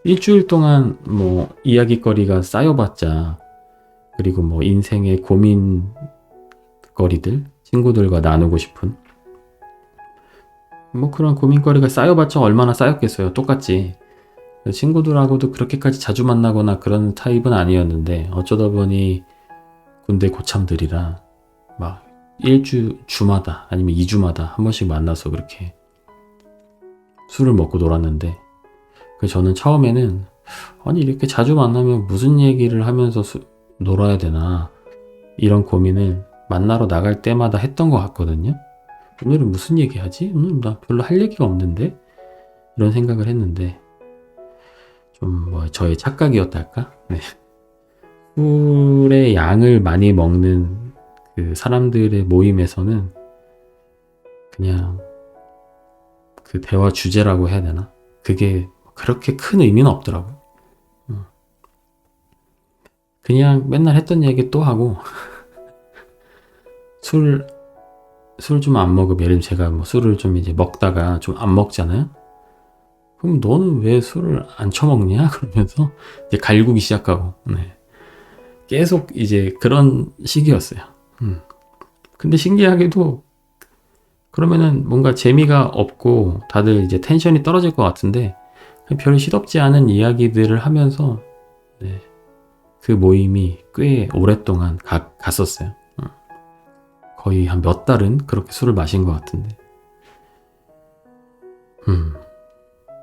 일주일 동안 뭐 이야기거리가 쌓여봤자 그리고 뭐 인생의 고민거리들, 친구들과 나누고 싶은 뭐 그런 고민거리가 쌓여봤자 얼마나 쌓였겠어요. 똑같지. 친구들하고도 그렇게까지 자주 만나거나 그런 타입은 아니었는데 어쩌다 보니 군대 고참들이라 막 주마다 아니면 2주마다 한 번씩 만나서 그렇게 술을 먹고 놀았는데 저는 처음에는 아니 이렇게 자주 만나면 무슨 얘기를 하면서 놀아야 되나 이런 고민을 만나러 나갈 때마다 했던 것 같거든요. 오늘은 무슨 얘기 하지? 오늘 나 별로 할 얘기가 없는데? 이런 생각을 했는데 좀 뭐 저의 착각이었달까? 네. 술의 양을 많이 먹는 그 사람들의 모임에서는 그냥 그 대화 주제라고 해야 되나? 그게 그렇게 큰 의미는 없더라고요. 그냥 맨날 했던 얘기 또 하고 술 좀 안 먹으면 예를 들면 제가 뭐 술을 좀 이제 먹다가 좀 안 먹잖아요. 그럼 너는 왜 술을 안 처먹냐? 그러면서 이제 갈구기 시작하고 네. 계속 이제 그런 식이었어요. 근데 신기하게도 그러면은 뭔가 재미가 없고 다들 이제 텐션이 떨어질 것 같은데 별 시덥지 않은 이야기들을 하면서 네. 그 모임이 꽤 오랫동안 갔었어요. 거의 한 몇 달은 그렇게 술을 마신 것 같은데.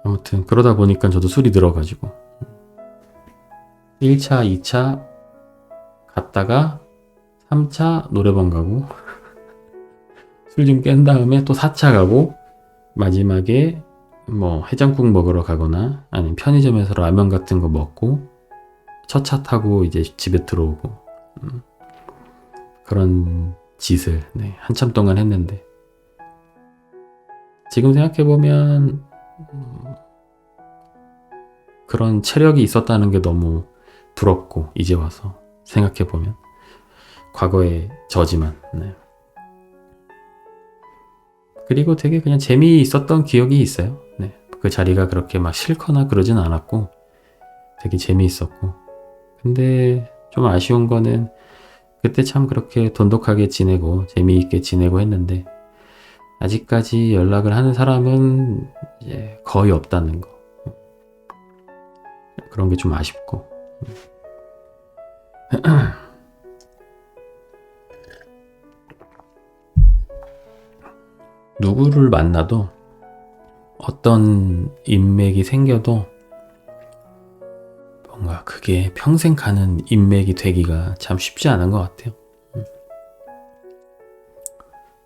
아무튼 그러다 보니까 저도 술이 들어가지고 1차, 2차 갔다가 3차 노래방 가고 술 좀 깬 다음에 또 4차 가고 마지막에 뭐 해장국 먹으러 가거나 아니면 편의점에서 라면 같은 거 먹고 첫 차 타고 이제 집에 들어오고 그런 짓을 네, 한참 동안 했는데 지금 생각해보면 그런 체력이 있었다는 게 너무 부럽고 이제 와서 생각해보면 과거의 저지만 네. 그리고 되게 그냥 재미있었던 기억이 있어요. 네. 그 자리가 그렇게 막 싫거나 그러진 않았고 되게 재미있었고 근데 좀 아쉬운 거는 그때 참 그렇게 돈독하게 지내고 재미있게 지내고 했는데 아직까지 연락을 하는 사람은 이제 거의 없다는 거 그런 게 좀 아쉽고 누구를 만나도 어떤 인맥이 생겨도 뭔가 그게 평생 가는 인맥이 되기가 참 쉽지 않은 것 같아요.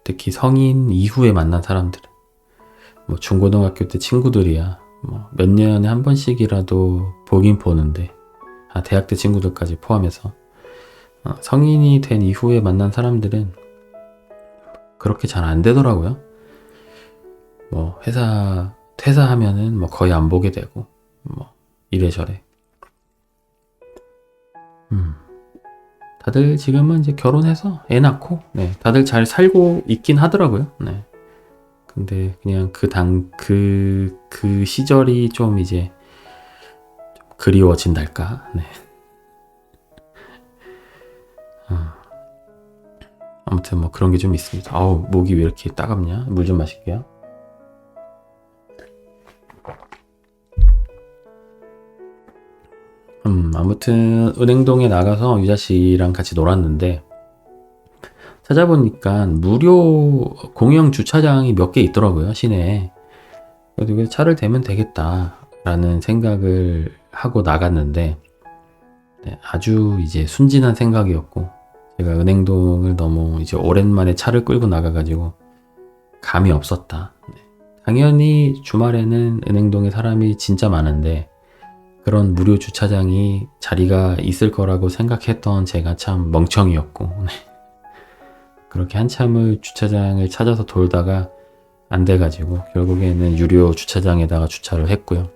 특히 성인 이후에 만난 사람들은 뭐 중고등학교 때 친구들이야 뭐 몇 년에 한 번씩이라도 보긴 보는데 대학 때 친구들까지 포함해서 성인이 된 이후에 만난 사람들은 그렇게 잘 안 되더라고요. 뭐 회사 퇴사하면은 뭐 거의 안 보게 되고 뭐 이래저래. 다들 지금은 이제 결혼해서 애 낳고 네, 다들 잘 살고 있긴 하더라고요. 네. 근데 그냥 그 시절이 좀 이제 좀 그리워진달까. 네. 아무튼 뭐 그런 게 좀 있습니다. 아우 목이 왜 이렇게 따갑냐? 물 좀 마실게요. 아무튼 은행동에 나가서 유자 씨랑 같이 놀았는데 찾아보니까 무료 공영 주차장이 몇 개 있더라고요, 시내에. 그래서 차를 대면 되겠다라는 생각을 하고 나갔는데 네, 아주 이제 순진한 생각이었고 제가 은행동을 너무 이제 오랜만에 차를 끌고 나가가지고 감이 없었다. 네. 당연히 주말에는 은행동에 사람이 진짜 많은데 그런 무료 주차장이 자리가 있을 거라고 생각했던 제가 참 멍청이였고 그렇게 한참을 주차장을 찾아서 돌다가 안 돼가지고 결국에는 유료 주차장에다가 주차를 했고요.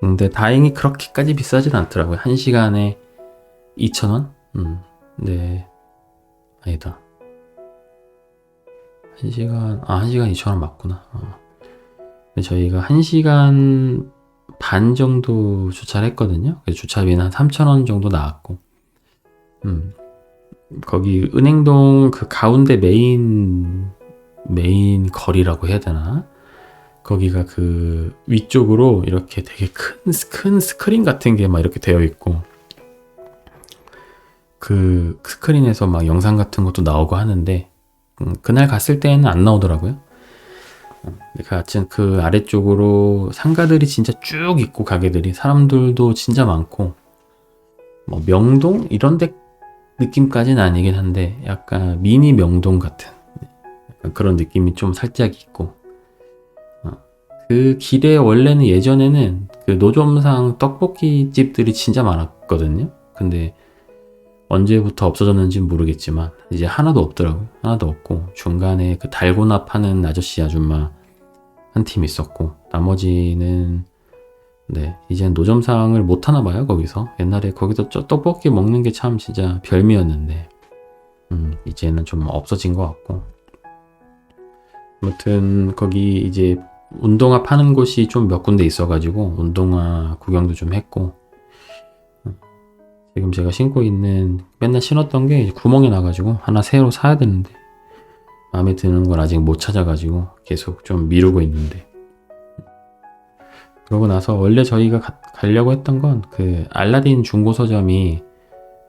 근데 다행히 그렇게까지 비싸진 않더라고요. 1시간에 2,000원? 네. 아니다. 1시간 2,000원 맞구나. 근데 저희가 1시간 반 정도 주차를 했거든요. 그래서 주차비는 한 3,000원 정도 나왔고 음, 거기 은행동 그 가운데 메인 거리라고 해야 되나? 거기가 그 위쪽으로 이렇게 되게 큰 스크린 같은 게 막 이렇게 되어 있고, 그 스크린에서 막 영상 같은 것도 나오고 하는데, 그날 갔을 때는 안 나오더라고요. 그러니까 하여튼 그 아래쪽으로 상가들이 진짜 쭉 있고, 가게들이 사람들도 진짜 많고, 뭐 명동 이런 데 느낌까지는 아니긴 한데 약간 미니 명동 같은 약간 그런 느낌이 좀 살짝 있고, 그 길에 원래는 예전에는 그 노점상 떡볶이 집들이 진짜 많았거든요. 근데 언제부터 없어졌는지는 모르겠지만 이제 하나도 없더라고요. 하나도 없고, 중간에 그 달고나 파는 아저씨 아줌마 한 팀 있었고, 나머지는 네, 이젠 노점상을 못 하나 봐요. 거기서 옛날에 거기서 떡볶이 먹는 게 참 진짜 별미였는데 이제는 좀 없어진 것 같고, 아무튼 거기 이제 운동화 파는 곳이 좀 몇 군데 있어가지고 운동화 구경도 좀 했고, 지금 제가 신고 있는 맨날 신었던 게 이제 구멍이 나가지고 하나 새로 사야 되는데 마음에 드는 걸 아직 못 찾아가지고 계속 좀 미루고 있는데, 그러고 나서 원래 저희가 가려고 했던 건 그 알라딘 중고 서점이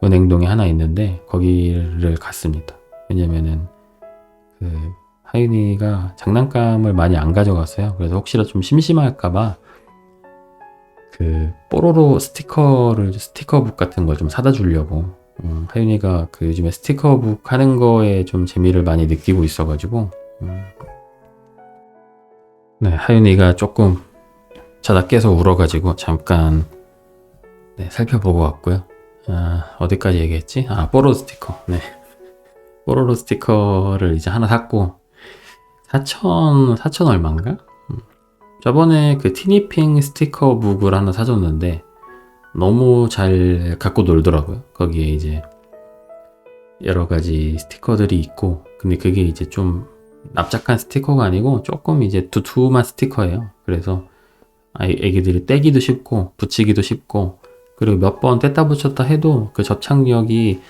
은행동에 하나 있는데 거기를 갔습니다. 왜냐면은 그 하윤이가 장난감을 많이 안 가져갔어요. 그래서 혹시라도 좀 심심할까봐 그 뽀로로 스티커북 같은 걸 좀 사다 주려고, 하윤이가 그 요즘에 스티커북 하는 거에 좀 재미를 많이 느끼고 있어가지고, 네, 하윤이가 조금 자다 깨서 울어가지고 잠깐 네, 살펴보고 왔고요. 어디까지 얘기했지? 뽀로로 스티커. 네, 뽀로로 스티커를 이제 하나 샀고 4천 얼마인가? 저번에 그 티니핑 스티커북을 하나 사줬는데 너무 잘 갖고 놀더라고요. 거기에 이제 여러 가지 스티커들이 있고, 근데 그게 이제 좀 납작한 스티커가 아니고 조금 이제 두툼한 스티커예요. 그래서 애기들이 떼기도 쉽고 붙이기도 쉽고, 그리고 몇 번 뗐다 붙였다 해도 그 접착력이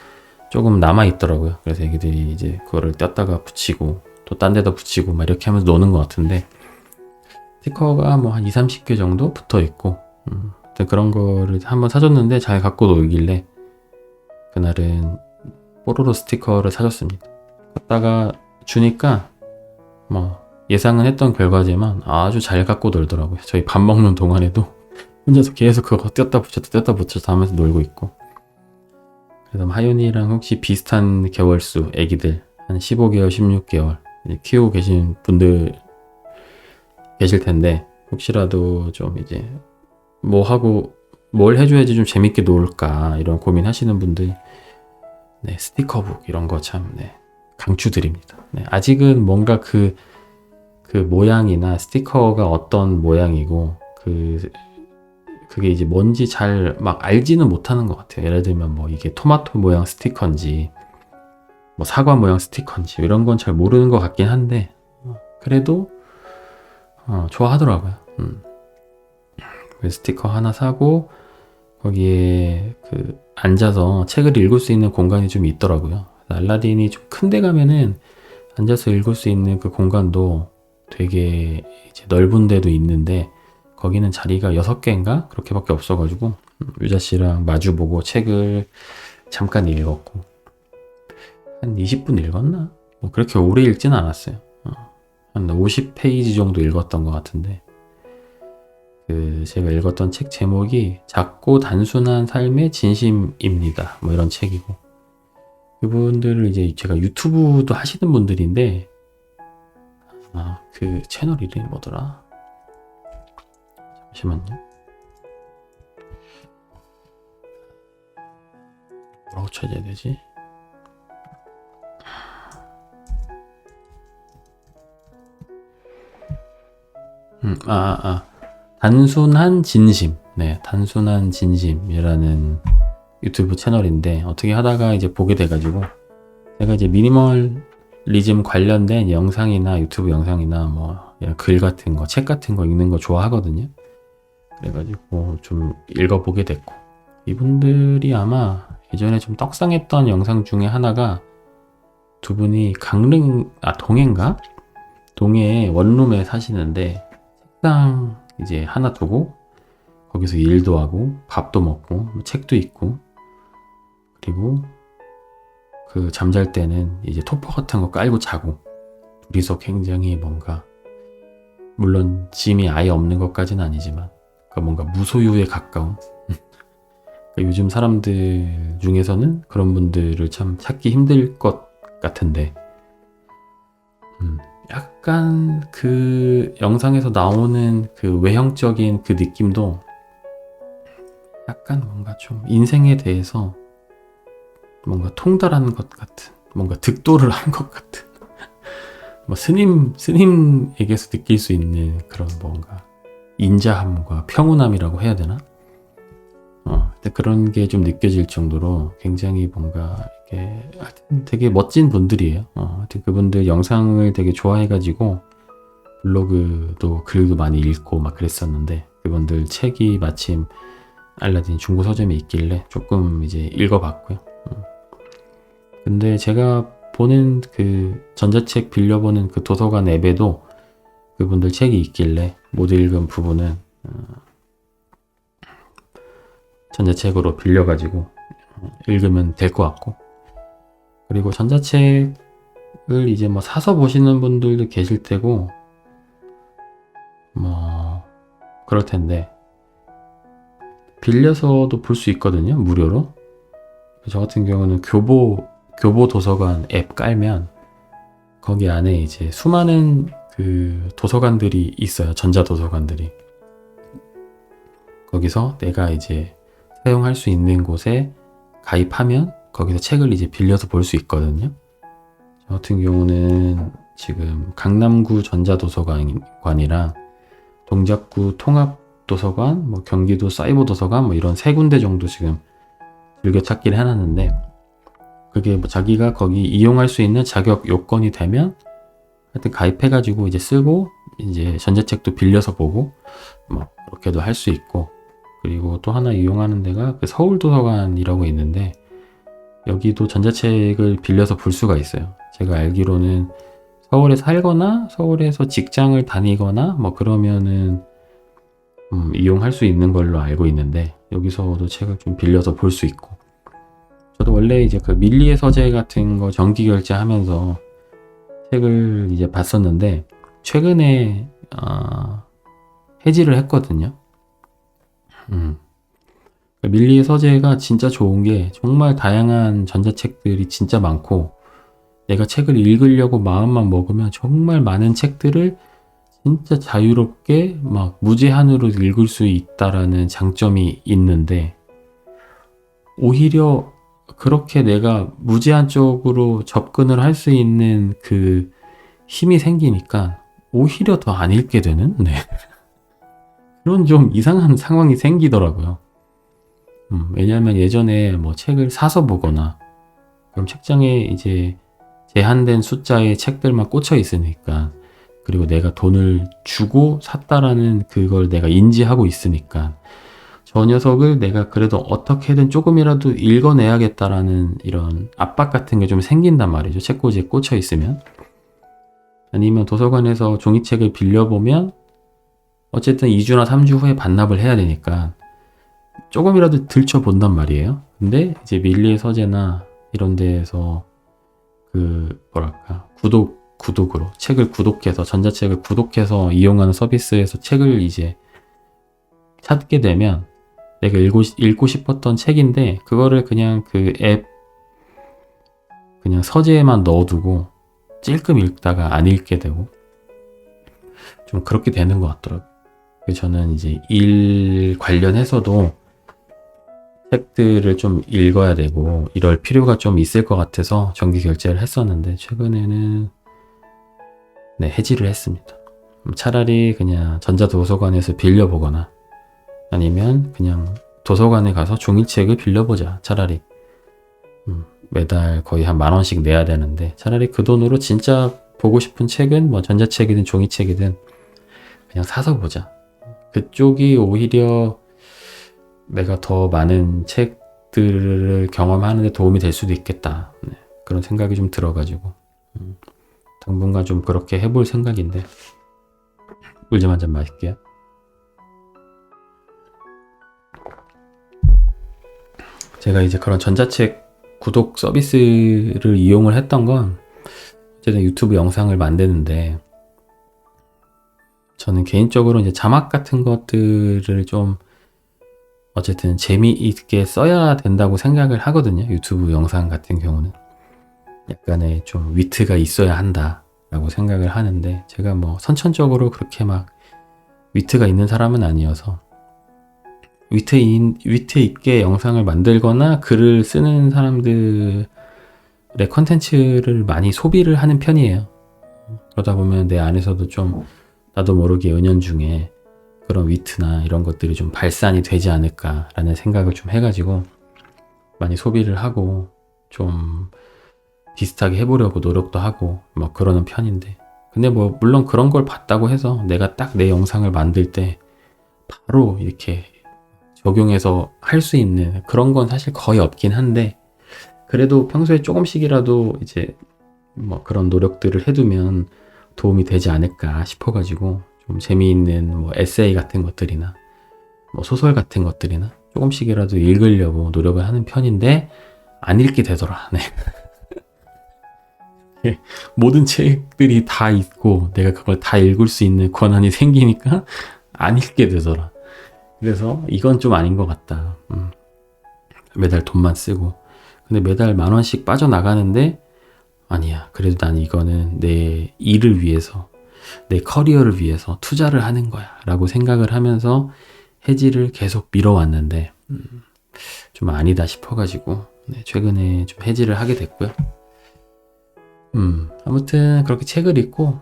조금 남아 있더라고요. 그래서 애기들이 이제 그거를 뗐다가 붙이고 또 딴 데다 붙이고 막 이렇게 하면서 노는 것 같은데, 스티커가 뭐 한 2, 30개 정도 붙어 있고, 그런 거를 한번 사줬는데 잘 갖고 놀길래 그날은 뽀로로 스티커를 사줬습니다. 갖다가 주니까 뭐 예상은 했던 결과지만 아주 잘 갖고 놀더라고요. 저희 밥 먹는 동안에도 혼자서 계속 그거 뗐다 붙였다 하면서 놀고 있고. 그래서 하윤이랑 혹시 비슷한 개월수 애기들 한 15개월, 16개월 키우고 계신 분들 계실 텐데, 혹시라도 좀 이제 뭘 해줘야지 좀 재밌게 놀까 이런 고민하시는 분들, 네, 스티커북 이런 거 참 네, 강추드립니다. 네, 아직은 뭔가 그 모양이나 스티커가 어떤 모양이고 그게 이제 뭔지 잘 막 알지는 못하는 것 같아요. 예를 들면 뭐 이게 토마토 모양 스티커인지 뭐 사과 모양 스티커인지 이런 건 잘 모르는 것 같긴 한데, 그래도 좋아하더라고요. 그 스티커 하나 사고 거기에 그 앉아서 책을 읽을 수 있는 공간이 좀 있더라고요. 알라딘이 좀 큰 데 가면은 앉아서 읽을 수 있는 그 공간도 되게 이제 넓은 데도 있는데 거기는 자리가 6개인가 그렇게밖에 없어가지고 유자 씨랑 마주보고 책을 잠깐 읽었고, 한 20분 읽었나? 뭐 그렇게 오래 읽진 않았어요. 한 50페이지 정도 읽었던 것 같은데, 그 제가 읽었던 책 제목이 작고 단순한 삶의 진심입니다. 뭐 이런 책이고, 그분들을 이제 제가 유튜브도 하시는 분들인데, 그 채널 이름이 뭐더라? 잠시만요. 뭐라고 찾아야 되지? 단순한 진심. 네, 단순한 진심이라는 유튜브 채널인데, 어떻게 하다가 이제 보게 돼가지고, 제가 이제 미니멀리즘 관련된 영상이나 유튜브 영상이나 뭐, 글 같은 거, 책 같은 거 읽는 거 좋아하거든요. 그래가지고 좀 읽어보게 됐고, 이분들이 아마 예전에 좀 떡상했던 영상 중에 하나가 두 분이 동해인가? 동해에 원룸에 사시는데 책상 이제 하나 두고 거기서 일도 하고 밥도 먹고 책도 읽고 그리고 그 잠잘 때는 이제 토퍼 같은 거 깔고 자고 둘이서 굉장히 뭔가 물론 짐이 아예 없는 것까지는 아니지만 뭔가 무소유에 가까운 요즘 사람들 중에서는 그런 분들을 참 찾기 힘들 것 같은데 약간 그 영상에서 나오는 그 외형적인 그 느낌도 약간 뭔가 좀 인생에 대해서 뭔가 통달한 것 같은 뭔가 득도를 한 것 같은 뭐 스님에게서 느낄 수 있는 그런 뭔가 인자함과 평온함이라고 해야 되나? 그런 게 좀 느껴질 정도로 굉장히 뭔가 이렇게 되게 멋진 분들이에요. 그분들 영상을 되게 좋아해가지고 블로그도 글도 많이 읽고 막 그랬었는데 그분들 책이 마침 알라딘 중고 서점에 있길래 조금 이제 읽어봤고요. 근데 제가 보는 그 전자책 빌려보는 그 도서관 앱에도 그분들 책이 있길래 못 읽은 부분은 전자책으로 빌려가지고 읽으면 될 것 같고 그리고 전자책을 이제 뭐 사서 보시는 분들도 계실 테고 뭐 그럴 텐데 빌려서도 볼 수 있거든요, 무료로. 저 같은 경우는 교보 도서관 앱 깔면 거기 안에 이제 수많은 그 도서관들이 있어요, 전자 도서관들이. 거기서 내가 이제 사용할 수 있는 곳에 가입하면 거기서 책을 이제 빌려서 볼 수 있거든요. 저 같은 경우는 지금 강남구 전자도서관이랑 동작구 통합도서관, 뭐 경기도 사이버도서관 뭐 이런 세 군데 정도 지금 즐겨찾기를 해놨는데 그게 뭐 자기가 거기 이용할 수 있는 자격 요건이 되면 하여튼 가입해가지고 이제 쓰고 이제 전자책도 빌려서 보고 뭐 그렇게도 할 수 있고 그리고 또 하나 이용하는 데가 그 서울도서관이라고 있는데 여기도 전자책을 빌려서 볼 수가 있어요. 제가 알기로는 서울에 살거나 서울에서 직장을 다니거나 뭐 그러면은 이용할 수 있는 걸로 알고 있는데 여기서도 책을 좀 빌려서 볼 수 있고 저도 원래 이제 그 밀리의 서재 같은 거 정기 결제하면서 책을 이제 봤었는데 최근에 해지를 했거든요. 밀리의 서재가 진짜 좋은 게 정말 다양한 전자책들이 진짜 많고 내가 책을 읽으려고 마음만 먹으면 정말 많은 책들을 진짜 자유롭게 막 무제한으로 읽을 수 있다라는 장점이 있는데 오히려 그렇게 내가 무제한적으로 접근을 할 수 있는 그 힘이 생기니까 오히려 더 안 읽게 되는 그런 좀 이상한 상황이 생기더라고요. 왜냐하면 예전에 뭐 책을 사서 보거나 그럼 책장에 이제 제한된 숫자의 책들만 꽂혀 있으니까 그리고 내가 돈을 주고 샀다라는 그걸 내가 인지하고 있으니까 저 녀석을 내가 그래도 어떻게든 조금이라도 읽어내야겠다라는 이런 압박 같은 게 좀 생긴단 말이죠. 책꽂이에 꽂혀 있으면. 아니면 도서관에서 종이책을 빌려보면 어쨌든 2주나 3주 후에 반납을 해야 되니까 조금이라도 들춰본단 말이에요. 근데 이제 밀리의 서재나 이런 데에서 그 뭐랄까 구독으로 책을 구독해서 전자책을 구독해서 이용하는 서비스에서 책을 이제 찾게 되면 내가 읽고 싶었던 책인데 그거를 그냥 그 앱 그냥 서재에만 넣어두고 찔끔 읽다가 안 읽게 되고 좀 그렇게 되는 것 같더라고요. 저는 이제 일 관련해서도 책들을 좀 읽어야 되고 이럴 필요가 좀 있을 것 같아서 정기 결제를 했었는데 최근에는 해지를 했습니다. 차라리 그냥 전자도서관에서 빌려보거나 아니면 그냥 도서관에 가서 종이책을 빌려보자. 차라리 매달 거의 한 10,000원씩 내야 되는데 차라리 그 돈으로 진짜 보고 싶은 책은 뭐 전자책이든 종이책이든 그냥 사서 보자. 그쪽이 오히려 내가 더 많은 책 것들을 경험하는 데 도움이 될 수도 있겠다. 네, 그런 생각이 좀 들어가지고 당분간 좀 그렇게 해볼 생각인데 물 좀 한 잔 마실게요. 제가 이제 그런 전자책 구독 서비스를 이용을 했던 건 어쨌든 유튜브 영상을 만드는데 저는 개인적으로 이제 자막 같은 것들을 좀 어쨌든 재미있게 써야 된다고 생각을 하거든요. 유튜브 영상 같은 경우는 약간의 좀 위트가 있어야 한다라고 생각을 하는데 제가 뭐 선천적으로 그렇게 막 위트가 있는 사람은 아니어서 위트 있게 영상을 만들거나 글을 쓰는 사람들의 컨텐츠를 많이 소비를 하는 편이에요. 그러다 보면 내 안에서도 좀 나도 모르게 은연중에 그런 위트나 이런 것들이 좀 발산이 되지 않을까라는 생각을 좀 해가지고 많이 소비를 하고 좀 비슷하게 해보려고 노력도 하고 뭐 그러는 편인데 근데 뭐 물론 그런 걸 봤다고 해서 내가 딱 내 영상을 만들 때 바로 이렇게 적용해서 할 수 있는 그런 건 사실 거의 없긴 한데 그래도 평소에 조금씩이라도 이제 뭐 그런 노력들을 해두면 도움이 되지 않을까 싶어가지고 좀 재미있는 뭐 에세이 같은 것들이나 뭐 소설 같은 것들이나 조금씩이라도 읽으려고 노력을 하는 편인데 안 읽게 되더라. 네. 모든 책들이 다 있고 내가 그걸 다 읽을 수 있는 권한이 생기니까 안 읽게 되더라. 그래서 이건 좀 아닌 것 같다. 매달 돈만 쓰고 근데 매달 10,000원씩 빠져나가는데 아니야. 그래도 난 이거는 내 일을 위해서 내 커리어를 위해서 투자를 하는 거야 라고 생각을 하면서 해지를 계속 미뤄왔는데 좀 아니다 싶어가지고 네, 최근에 좀 해지를 하게 됐고요. 아무튼 그렇게 책을 읽고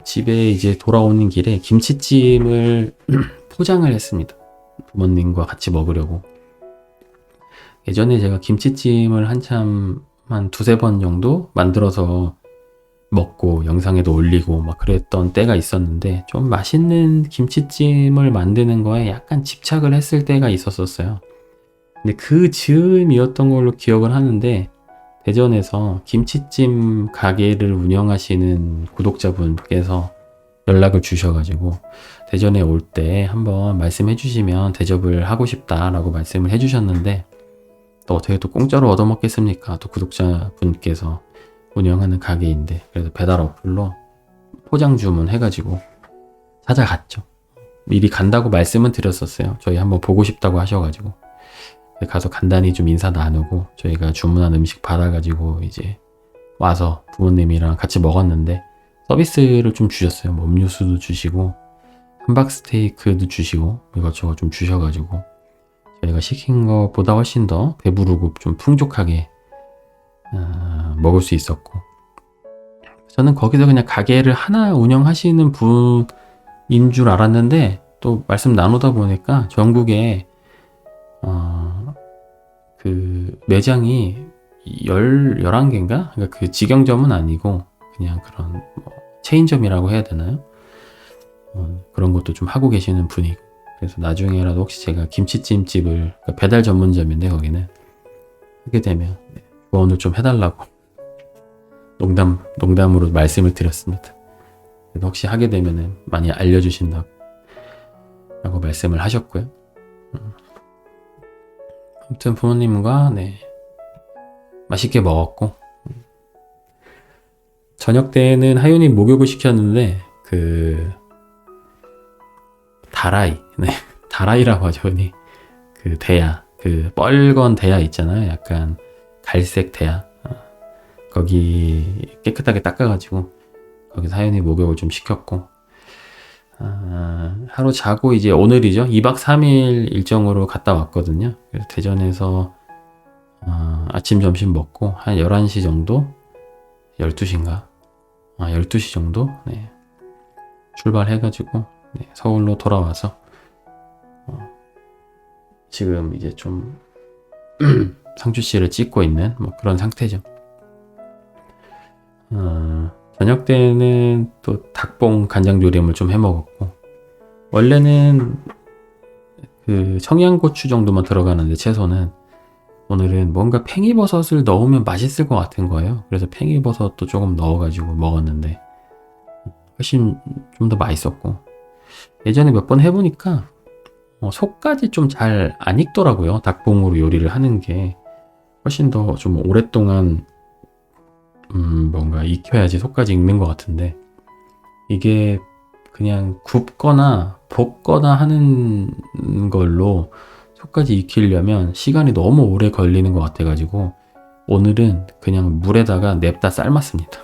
집에 이제 돌아오는 길에 김치찜을 포장을 했습니다. 부모님과 같이 먹으려고. 예전에 제가 김치찜을 한참 한 2-3번 정도 만들어서 먹고 영상에도 올리고 막 그랬던 때가 있었는데 좀 맛있는 김치찜을 만드는 거에 약간 집착을 했을 때가 있었어요. 근데 그 즈음이었던 걸로 기억을 하는데 대전에서 김치찜 가게를 운영하시는 구독자분께서 연락을 주셔가지고 대전에 올 때 한번 말씀해 주시면 대접을 하고 싶다라고 말씀을 해 주셨는데 또 어떻게 또 공짜로 얻어먹겠습니까? 또 구독자분께서 운영하는 가게인데 그래서 배달 어플로 포장 주문해가지고 찾아갔죠. 미리 간다고 말씀은 드렸었어요. 저희 한번 보고 싶다고 하셔가지고 가서 간단히 좀 인사 나누고 저희가 주문한 음식 받아가지고 이제 와서 부모님이랑 같이 먹었는데 서비스를 좀 주셨어요. 뭐 음료수도 주시고 함박스테이크도 주시고 이것저것 좀 주셔가지고 저희가 시킨 것보다 훨씬 더 배부르고 좀 풍족하게 먹을 수 있었고 저는 거기서 그냥 가게를 하나 운영하시는 분인 줄 알았는데 또 말씀 나누다 보니까 전국에 그 매장이 11개인가? 그러니까 그 직영점은 아니고 그냥 그런 뭐 체인점이라고 해야 되나요? 그런 것도 좀 하고 계시는 분이고 그래서 나중에라도 혹시 제가 김치찜집을 그러니까 배달 전문점인데 거기는 하게 되면 조언을 좀 해달라고 농담으로 말씀을 드렸습니다. 그래서 혹시 하게 되면은 많이 알려주신다고 라고 말씀을 하셨고요. 아무튼 부모님과 네 맛있게 먹었고 저녁 때는 하윤이 목욕을 시켰는데 그 다라이 다라이라고 하죠. 그 대야 그 뻘건 대야 있잖아요. 약간 갈색 대야 거기 깨끗하게 닦아가지고 거기서 하윤이 목욕을 좀 시켰고 하루 자고 이제 오늘이죠. 2박 3일 일정으로 갔다 왔거든요. 그래서 대전에서 아침 점심 먹고 한 11시 정도 12시인가 12시 정도 네. 출발해가지고 네, 서울로 돌아와서 지금 이제 좀 상주씨를 찍고 있는 뭐 그런 상태죠. 저녁 때는 또 닭봉 간장조림을 좀 해먹었고 원래는 그 청양고추 정도만 들어가는데 채소는 오늘은 뭔가 팽이버섯을 넣으면 맛있을 것 같은 거예요. 그래서 팽이버섯도 조금 넣어가지고 먹었는데 훨씬 좀 더 맛있었고, 예전에 몇 번 해보니까 속까지 좀 잘 안 익더라고요. 닭봉으로 요리를 하는 게 훨씬 더 좀 오랫동안 뭔가 익혀야지 속까지 익는 것 같은데, 이게 그냥 굽거나 볶거나 하는 걸로 속까지 익히려면 시간이 너무 오래 걸리는 것 같아가지고 오늘은 그냥 물에다가 냅다 삶았습니다.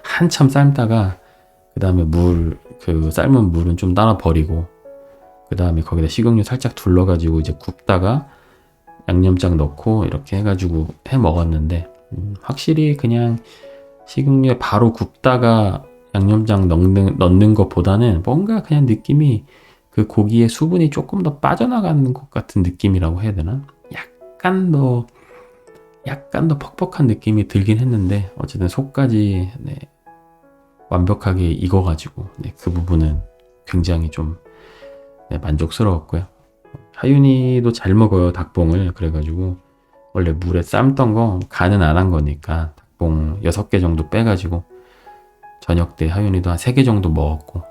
한참 삶다가 그 다음에 그 삶은 물은 좀 따라 버리고, 그 다음에 거기다 식용유 살짝 둘러가지고 이제 굽다가 양념장 넣고 이렇게 해가지고 해 먹었는데, 확실히 그냥 식용유에 바로 굽다가 양념장 넣는 것보다는 뭔가 그냥 느낌이 그 고기의 수분이 조금 더 빠져나가는 것 같은 느낌이라고 해야 되나? 약간 더 퍽퍽한 느낌이 들긴 했는데, 어쨌든 속까지 완벽하게 익어가지고 그 부분은 굉장히 좀 만족스러웠고요. 하윤이도 잘 먹어요, 닭봉을. 그래가지고 원래 물에 삶던 거 간은 안 한 거니까 닭봉 6개 정도 빼가지고 저녁 때 하윤이도 한 3개 정도 먹었고,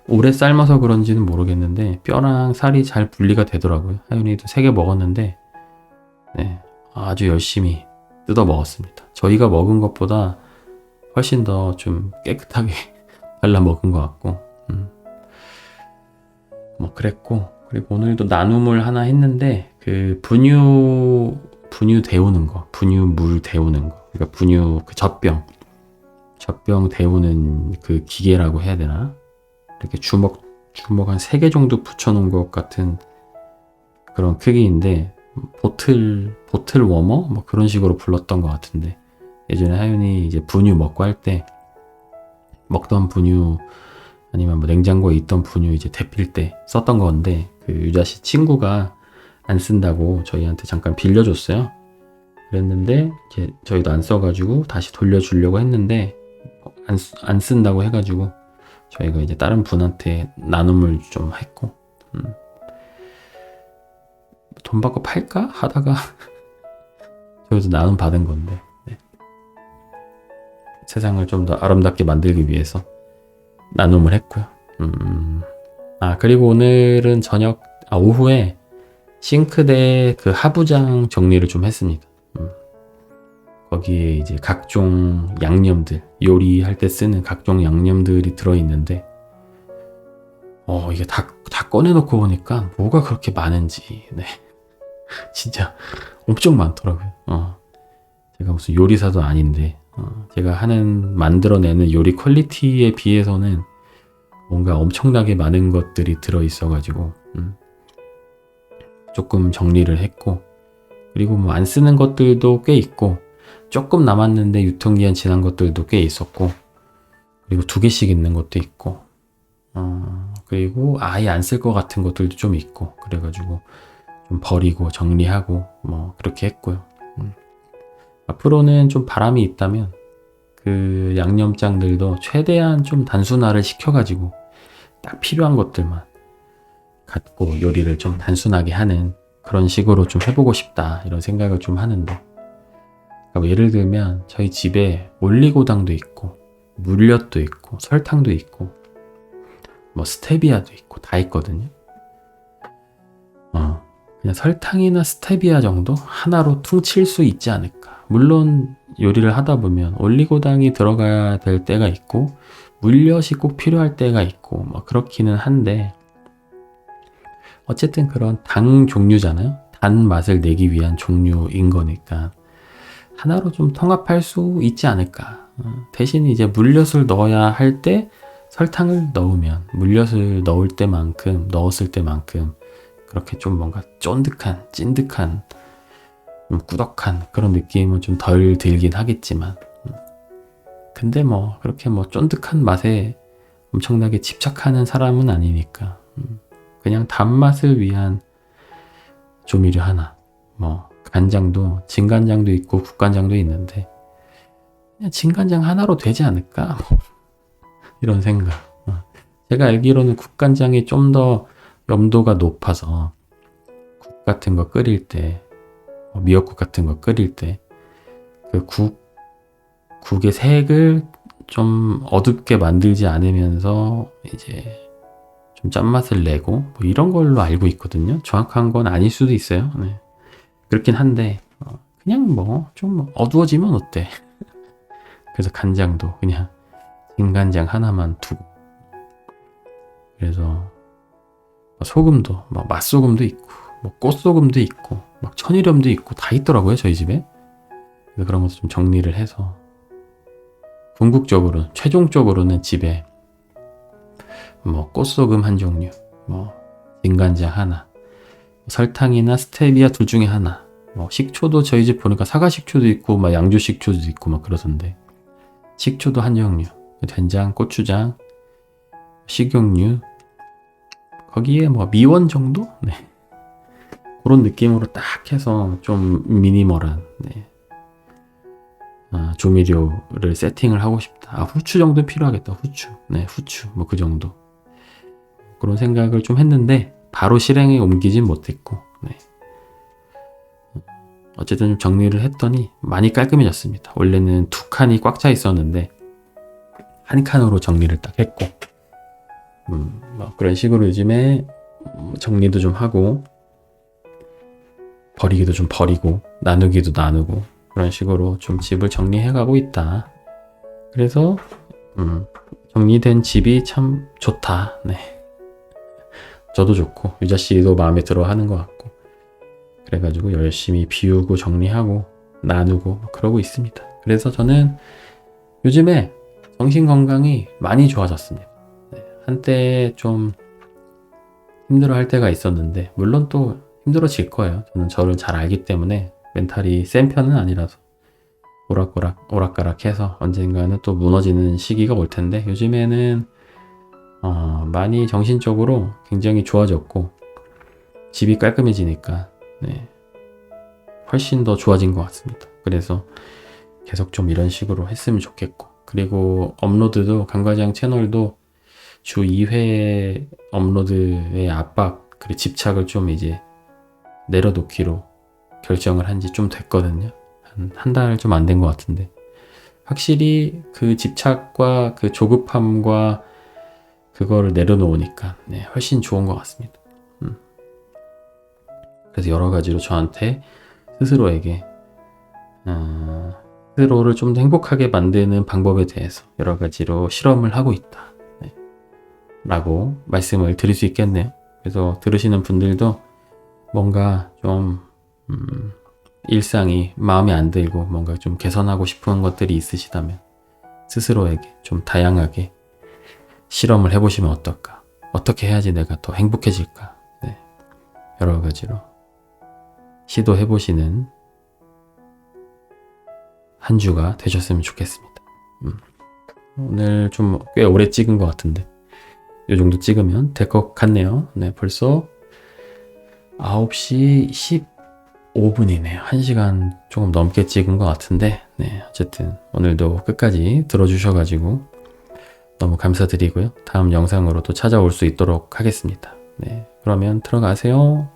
오래 삶아서 그런지는 모르겠는데 뼈랑 살이 잘 분리가 되더라고요. 하윤이도 3개 먹었는데 아주 열심히 뜯어 먹었습니다. 저희가 먹은 것보다 훨씬 더 좀 깨끗하게 발라 먹은 것 같고, 뭐 그랬고, 그리고 오늘도 나눔을 하나 했는데 그 분유 데우는 거, 분유 물 데우는 거, 그러니까 분유 그 젖병 데우는 그 기계라고 해야 되나? 이렇게 주먹 한 3개 정도 붙여놓은 것 같은 그런 크기인데, 보틀 워머? 뭐 그런 식으로 불렀던 것 같은데, 예전에 하윤이 이제 분유 먹고 할 때 먹던 분유 아니면 뭐 냉장고에 있던 분유 이제 데필 때 썼던 건데, 그 유자씨 친구가 안 쓴다고 저희한테 잠깐 빌려줬어요. 그랬는데 이제 저희도 안 써가지고 다시 돌려주려고 했는데 안 쓴다고 해가지고 저희가 이제 다른 분한테 나눔을 좀 했고, 돈 받고 팔까 하다가 저희도 나눔 받은 건데, 세상을 좀 더 아름답게 만들기 위해서 나눔을 했고요. 그리고 오늘은 오후에 싱크대 그 하부장 정리를 좀 했습니다. 거기에 이제 각종 양념들, 요리할 때 쓰는 각종 양념들이 들어있는데, 이게 다 꺼내놓고 보니까 뭐가 그렇게 많은지, 진짜 엄청 많더라고요. 제가 무슨 요리사도 아닌데, 제가 만들어내는 요리 퀄리티에 비해서는 뭔가 엄청나게 많은 것들이 들어있어가지고, 조금 정리를 했고, 그리고 뭐 안 쓰는 것들도 꽤 있고, 조금 남았는데 유통기한 지난 것들도 꽤 있었고, 그리고 2개씩 있는 것도 있고, 그리고 아예 안 쓸 것 같은 것들도 좀 있고, 그래가지고 좀 버리고 정리하고 뭐 그렇게 했고요. 앞으로는 좀 바람이 있다면 그 양념장들도 최대한 좀 단순화를 시켜가지고 딱 필요한 것들만 갖고 요리를 좀 단순하게 하는 그런 식으로 좀 해보고 싶다, 이런 생각을 좀 하는데, 그러니까 뭐 예를 들면 저희 집에 올리고당도 있고 물엿도 있고 설탕도 있고 뭐 스테비아도 있고 다 있거든요. 그냥 설탕이나 스테비아 정도 하나로 퉁칠 수 있지 않을까. 물론 요리를 하다 보면 올리고당이 들어가야 될 때가 있고 물엿이 꼭 필요할 때가 있고 뭐 그렇기는 한데, 어쨌든 그런 당 종류잖아요. 단 맛을 내기 위한 종류인 거니까 하나로 좀 통합할 수 있지 않을까. 대신 이제 물엿을 넣어야 할 때 설탕을 넣으면 물엿을 넣었을 때만큼 그렇게 좀 뭔가 쫀득한, 찐득한, 꾸덕한 그런 느낌은 좀 덜 들긴 하겠지만, 근데 뭐 그렇게 뭐 쫀득한 맛에 엄청나게 집착하는 사람은 아니니까 그냥 단맛을 위한 조미료 하나, 뭐 간장도 진간장도 있고 국간장도 있는데 그냥 진간장 하나로 되지 않을까 이런 생각. 제가 알기로는 국간장이 좀 더 염도가 높아서 같은 거 끓일 때, 미역국 같은 거 끓일 때, 그 국의 색을 좀 어둡게 만들지 않으면서 이제 좀 짠맛을 내고 뭐 이런 걸로 알고 있거든요. 정확한 건 아닐 수도 있어요. 네. 그렇긴 한데 그냥 뭐 좀 어두워지면 어때? 그래서 간장도 그냥 진간장 하나만 두고, 그래서 소금도 막 맛소금도 있고 뭐 꽃소금도 있고 막 천일염도 있고 다 있더라고요, 저희 집에. 그래서 그런 것도 좀 정리를 해서 궁극적으로 최종적으로는 집에 뭐 꽃소금 한 종류, 뭐 진간장 하나, 설탕이나 스테비아 둘 중에 하나, 뭐 식초도 저희 집 보니까 사과 식초도 있고 막 양조 식초도 있고 막 그러던데, 식초도 한 종류, 된장, 고추장, 식용유, 거기에 뭐 미원 정도? 네. 그런 느낌으로 딱 해서 좀 미니멀한, 네. 조미료를 세팅을 하고 싶다. 후추 정도 필요하겠다. 후추. 네, 후추. 뭐 그 정도. 그런 생각을 좀 했는데 바로 실행에 옮기진 못했고, 네. 어쨌든 정리를 했더니 많이 깔끔해졌습니다. 원래는 두 칸이 꽉 차 있었는데 한 칸으로 정리를 딱 했고, 뭐 그런 식으로 요즘에 정리도 좀 하고 버리기도 좀 버리고 나누기도 나누고 그런 식으로 좀 집을 정리해가고 있다. 그래서 정리된 집이 참 좋다. 네. 저도 좋고 유자 씨도 마음에 들어 하는 것 같고, 그래가지고 열심히 비우고 정리하고 나누고 그러고 있습니다. 그래서 저는 요즘에 정신 건강이 많이 좋아졌습니다. 네. 한때 좀 힘들어할 때가 있었는데, 물론 또 힘들어질 거예요. 저는 저를 잘 알기 때문에 멘탈이 센 편은 아니라서 오락가락해서 언젠가는 또 무너지는 시기가 올 텐데, 요즘에는 많이 정신적으로 굉장히 좋아졌고 집이 깔끔해지니까, 네, 훨씬 더 좋아진 것 같습니다. 그래서 계속 좀 이런 식으로 했으면 좋겠고, 그리고 업로드도 강과장 채널도 주 2회 업로드의 압박 그리고 집착을 좀 이제 내려놓기로 결정을 한 지 좀 됐거든요. 한 달 좀 안 된 것 같은데, 확실히 그 집착과 그 조급함과 그거를 내려놓으니까, 네, 훨씬 좋은 것 같습니다. 그래서 여러 가지로 저한테 스스로에게 스스로를 좀 더 행복하게 만드는 방법에 대해서 여러 가지로 실험을 하고 있다, 네, 라고 말씀을 드릴 수 있겠네요. 그래서 들으시는 분들도 뭔가 좀 일상이 마음에 안 들고 뭔가 좀 개선하고 싶은 것들이 있으시다면 스스로에게 좀 다양하게 실험을 해보시면 어떨까? 어떻게 해야지 내가 더 행복해질까? 네, 여러 가지로 시도해보시는 한 주가 되셨으면 좋겠습니다. 오늘 좀 꽤 오래 찍은 것 같은데 이 정도 찍으면 될 것 같네요. 네, 벌써 9시 15분이네요. 1시간 조금 넘게 찍은 것 같은데, 네, 어쨌든 오늘도 끝까지 들어주셔가지고 너무 감사드리고요. 다음 영상으로 또 찾아올 수 있도록 하겠습니다. 네, 그러면 들어가세요.